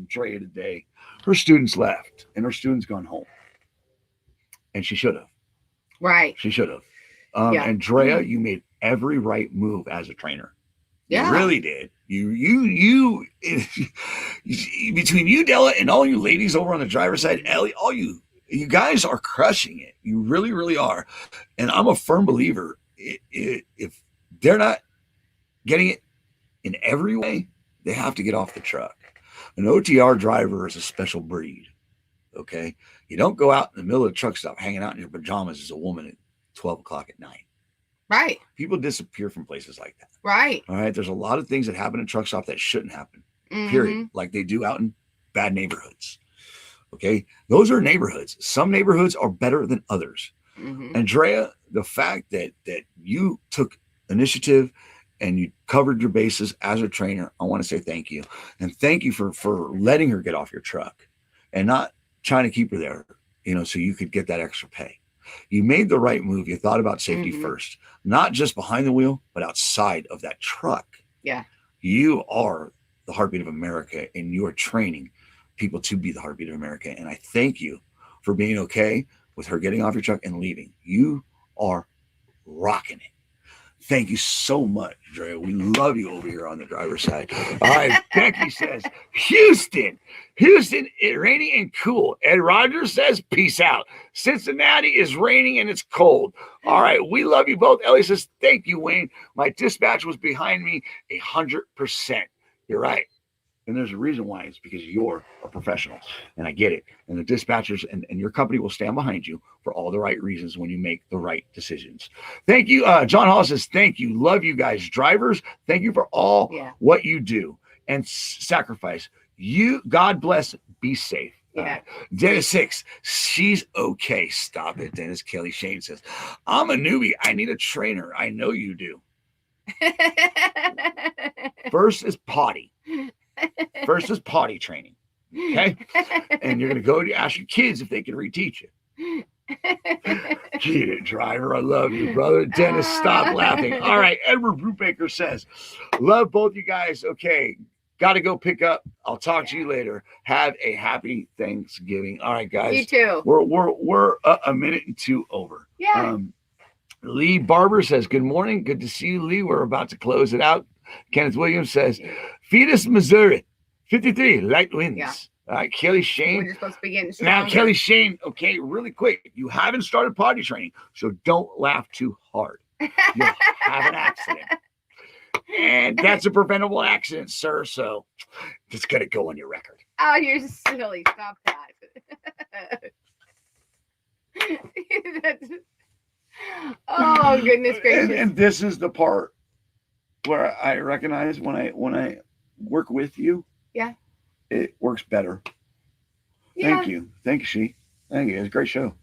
Speaker 5: Drea today. Her students left and her students gone home. And she should have.
Speaker 6: Right.
Speaker 5: She should have. And Drea, you made every right move as a trainer.
Speaker 6: Yeah.
Speaker 5: You really did. You between you, Della, and all you ladies over on the driver's side, Ellie, all you guys are crushing it. You really, really are. And I'm a firm believer. If they're not getting it in every way, they have to get off the truck. An OTR driver is a special breed. Okay. You don't go out in the middle of the truck stop hanging out in your pajamas as a woman at 12 o'clock at night.
Speaker 6: Right.
Speaker 5: People disappear from places like that.
Speaker 6: Right.
Speaker 5: All right. There's a lot of things that happen in truck stop that shouldn't happen, period. Like they do out in bad neighborhoods. Okay. Those are neighborhoods. Some neighborhoods are better than others. And Drea, the fact that you took initiative and you covered your bases as a trainer, I want to say thank you. And thank you for letting her get off your truck and not trying to keep her there, so you could get that extra pay. You made the right move. You thought about safety first, not just behind the wheel, but outside of that truck.
Speaker 6: Yeah.
Speaker 5: You are the heartbeat of America, and you are training people to be the heartbeat of America. And I thank you for being okay with her getting off your truck and leaving. You are rocking it. Thank you so much, Drea. We love you over here on the driver's side. All right, Becky says, Houston, it's rainy and cool. Ed Rogers says, peace out. Cincinnati is raining and it's cold. All right, we love you both. Ellie says, thank you, Wayne. My dispatch was behind me 100%. You're right. And there's a reason why. It's because you're a professional. And I get it. And the dispatchers and your company will stand behind you for all the right reasons when you make the right decisions. Thank you. John Hall says, thank you. Love you guys. Drivers, thank you for all what you do and sacrifice. God bless. Be safe. Dennis 6, she's okay. Stop it, Dennis. Kelly Shane says, I'm a newbie. I need a trainer. I know you do. First is potty. First is potty training. Okay. And you're going to go to ask your kids if they can reteach you. Get it, driver. I love you, brother. Dennis, stop laughing. All right. Edward Brubaker says, love both you guys. Okay. Got to go pick up. I'll talk to you later. Have a happy Thanksgiving. All right, guys.
Speaker 6: You too.
Speaker 5: We're a minute and two over.
Speaker 6: Yeah.
Speaker 5: Lee Barber says, good morning. Good to see you, Lee. We're about to close it out. Kenneth Williams says, Fetus, Missouri, 53, light winds. Yeah. All right, Kelly Shane.
Speaker 6: You're supposed to be getting
Speaker 5: now, Kelly Shane, okay, really quick. You haven't started potty training, so don't laugh too hard. You'll have an accident. And that's a preventable accident, sir. So just got to go on your record.
Speaker 6: Oh, you're silly. Stop that. Oh, goodness gracious.
Speaker 5: And this is the part where I recognize when I work with you, it works better.
Speaker 6: Yeah.
Speaker 5: Thank you, She. Thank you. It was a great show.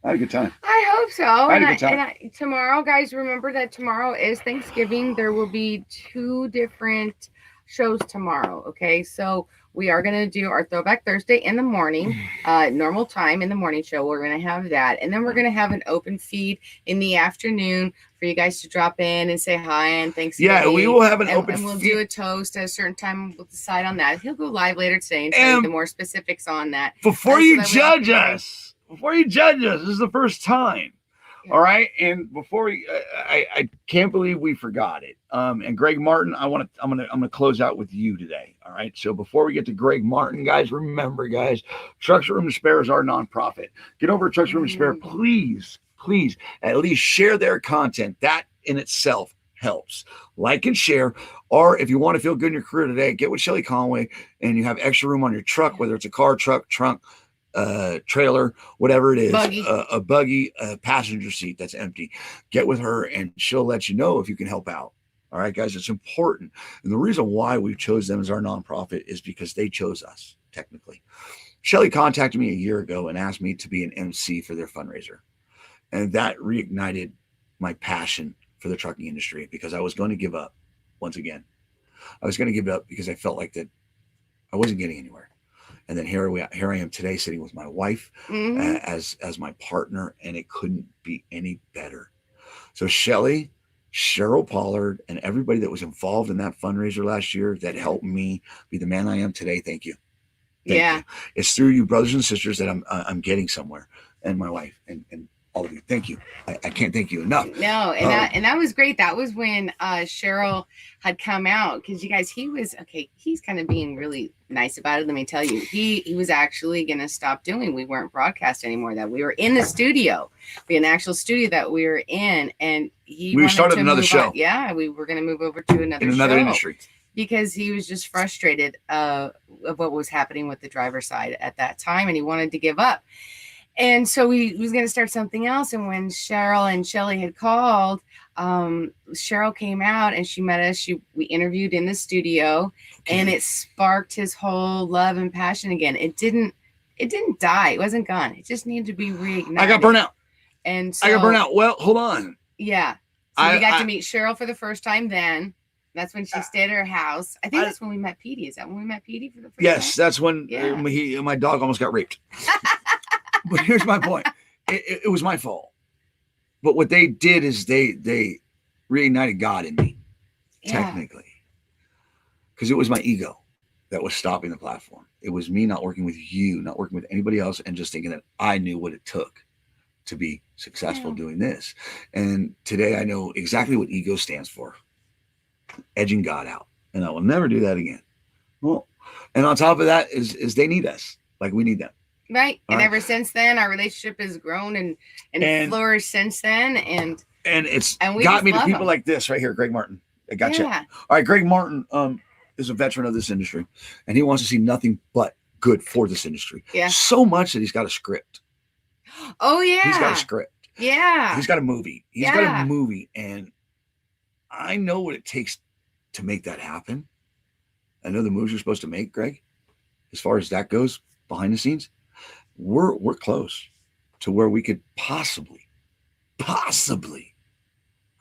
Speaker 5: I had a good time.
Speaker 6: I hope so.
Speaker 5: I had a good time.
Speaker 6: Tomorrow, guys, remember that tomorrow is Thanksgiving. There will be 2 different shows tomorrow. Okay, so we are going to do our Throwback Thursday in the morning, normal time in the morning show. We're going to have that. And then we're going to have an open feed in the afternoon for you guys to drop in and say hi and Thanksgiving.
Speaker 5: Yeah, we will have an open feed.
Speaker 6: And we'll do a toast at a certain time. We'll decide on that. He'll go live later today and tell you the more specifics on that.
Speaker 5: Before you judge us, this is the first time. Yeah. All right, and before I can't believe we forgot it. And Greg Martin, I'm gonna close out with you today. All right. So before we get to Greg Martin, guys, remember, guys, Trucks Room to Spare is our nonprofit. Get over to Trucks Room to Spare, please. At least share their content. That in itself helps. Like and share. Or if you want to feel good in your career today, get with Shelly Conway, and you have extra room on your truck, whether it's a car, truck, trunk, trailer, whatever it is, a buggy, a passenger seat that's empty. Get with her and she'll let you know if you can help out. All right, guys, it's important. And the reason why we chose them as our nonprofit is because they chose us, technically. Shelly contacted me a year ago and asked me to be an MC for their fundraiser. And that reignited my passion for the trucking industry, because I was going to give up once again. I was going to give up because I felt like that I wasn't getting anywhere. And then here I am today sitting with my wife as my partner, and it couldn't be any better. So Shelly, Cheryl Pollard, and everybody that was involved in that fundraiser last year that helped me be the man I am today, thank you. Thank you. It's through you brothers and sisters that I'm getting somewhere, and my wife and all of you. Thank you. I can't thank you enough.
Speaker 6: No, and that was great. That was when Cheryl had come out, because you guys, he's kind of being really nice about it. Let me tell you, he was actually going to stop doing. We weren't broadcast anymore. That we were in the studio. We had an actual studio that we were in, and we
Speaker 5: started another show.
Speaker 6: Yeah, we were going to move over to another
Speaker 5: industry,
Speaker 6: because he was just frustrated of what was happening with the driver's side at that time, and he wanted to give up. And so he was going to start something else. And when Cheryl and Shelly had called, Cheryl came out and she met us. We interviewed in the studio, and it sparked his whole love and passion again. It didn't die. It wasn't gone. It just needed to be reignited.
Speaker 5: I got burnt out.
Speaker 6: And so,
Speaker 5: I got burnt out. Well, hold on.
Speaker 6: Yeah. So we got to meet Cheryl for the first time then. That's when she stayed at her house. I think that's when we met Petey. Is that when we met Petey for the first time?
Speaker 5: Yes, that's when my dog almost got raped. But here's my point. It was my fault. But what they did is they reignited God in me, technically. Because it was my ego that was stopping the platform. It was me not working with you, not working with anybody else, and just thinking that I knew what it took to be successful doing this. And today I know exactly what ego stands for. Edging God out. And I will never do that again. Well, and on top of that is they need us like we need them.
Speaker 6: Right. And ever since then, our relationship has grown and flourished since then. And we
Speaker 5: got me to people like this right here, Greg Martin. I got you. All right. Greg Martin is a veteran of this industry, and he wants to see nothing but good for this industry.
Speaker 6: Yeah.
Speaker 5: So much that he's got a script.
Speaker 6: Oh, yeah.
Speaker 5: He's got a script.
Speaker 6: Yeah.
Speaker 5: He's got a movie. He's got a movie. And I know what it takes to make that happen. I know the moves you're supposed to make, Greg, as far as that goes behind the scenes. We're close to where we could possibly, I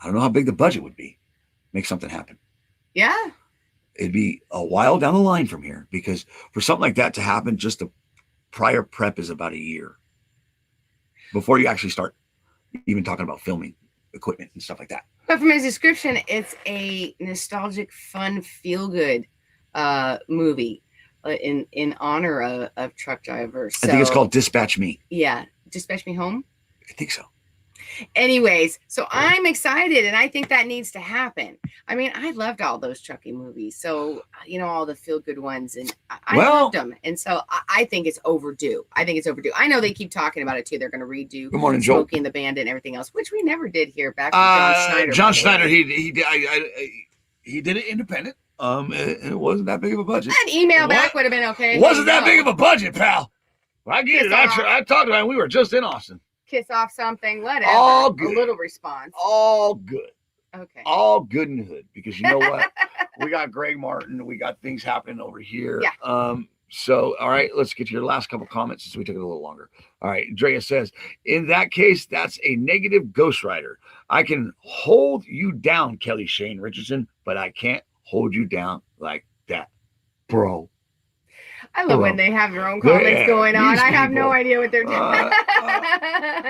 Speaker 5: don't know how big the budget would be, make something happen.
Speaker 6: Yeah.
Speaker 5: It'd be a while down the line from here, because for something like that to happen, just the prior prep is about a year before you actually start even talking about filming equipment and stuff like that.
Speaker 6: But from his description, it's a nostalgic, fun, feel-good movie. In honor of truck drivers. So,
Speaker 5: I think it's called Dispatch Me.
Speaker 6: Yeah. Dispatch Me Home?
Speaker 5: I think so.
Speaker 6: Anyways, so I'm excited, and I think that needs to happen. I mean, I loved all those trucking movies. So, all the feel-good ones, and I loved them. And so I think it's overdue. I know they keep talking about it, too. They're going to redo
Speaker 5: Good morning,
Speaker 6: Smokey and the Bandit and everything else, which we never did here back with John Schneider.
Speaker 5: John Schneider, he did it independent. It wasn't that big of a budget.
Speaker 6: An email back would have been okay.
Speaker 5: It wasn't that big of a budget, pal. I get it. I talked about it. We were just in Austin.
Speaker 6: Kiss off something, whatever.
Speaker 5: All good.
Speaker 6: A little response.
Speaker 5: All good.
Speaker 6: Okay.
Speaker 5: All good in the hood, because you know what? We got Greg Martin. We got things happening over here.
Speaker 6: Yeah.
Speaker 5: So, all right, let's get to your last couple comments since we took it a little longer. All right. Drea says, in that case, that's a negative ghostwriter. I can hold you down, Kelly Shane Richardson, but I can't hold you down like that, bro.
Speaker 6: I love when they have their own comments going on. I have no idea what they're doing.
Speaker 5: All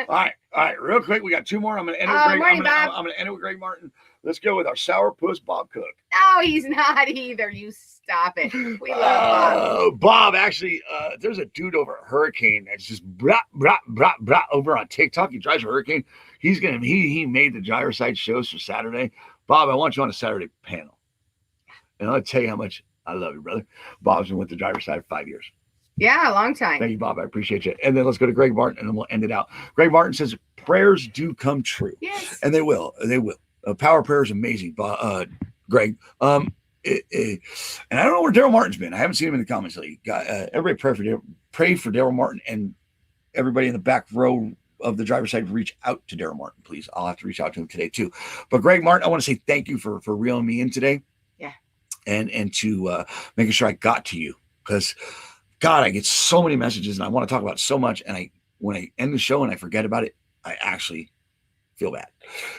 Speaker 5: right, real quick, we got two more. I'm gonna end with Greg. I'm gonna end it with Greg Martin. Let's go with our sourpuss Bob Cook.
Speaker 6: No, he's not either. You stop it. We love Bob.
Speaker 5: Bob, actually, there's a dude over at Hurricane that's just brah, brah, brah, brah, over on TikTok. He drives a Hurricane. He made the Gyroside shows for Saturday. Bob, I want you on a Saturday panel. And I'll tell you how much I love you, brother. Bob's been with the driver's side for 5 years.
Speaker 6: Yeah, a long time.
Speaker 5: Thank you, Bob. I appreciate you. And then let's go to Greg Martin, and then we'll end it out. Greg Martin says, prayers do come true.
Speaker 6: Yes.
Speaker 5: And they will. They will. Power prayer is amazing, Greg. And I don't know where Daryl Martin's been. I haven't seen him in the comments lately. Everybody pray for Daryl Martin, and everybody in the back row of the driver's side reach out to Daryl Martin, please. I'll have to reach out to him today, too. But Greg Martin, I want to say thank you for reeling me in today. And to making sure I got to you, because God, I get so many messages and I want to talk about so much. And when I end the show and I forget about it, I actually feel bad.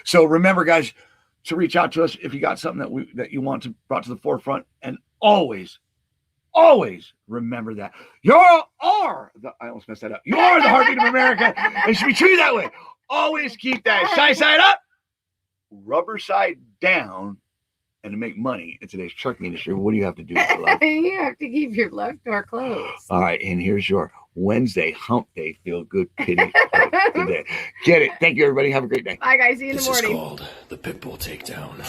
Speaker 5: So remember, guys, to reach out to us if you got something that you want to brought to the forefront. And always always remember that. You are the, I almost messed that up. You are the heartbeat of America. And should be treated that way. Always keep that shy side up, rubber side down. And to make money in today's trucking industry, what do you have to do?
Speaker 6: You have to keep your left door closed.
Speaker 5: All right, and here's your Wednesday hump day feel good pity today. Get it. Thank you, everybody. Have a great day.
Speaker 6: Bye, guys. See you in the
Speaker 8: This
Speaker 6: morning.
Speaker 8: is called the Pitbull Takedown.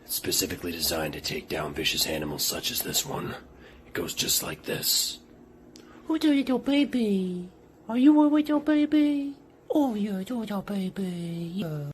Speaker 8: It's specifically designed to take down vicious animals such as this one. It goes just like this.
Speaker 9: Oh, the little baby. Are you a little baby? Oh, you're a little baby. Yeah.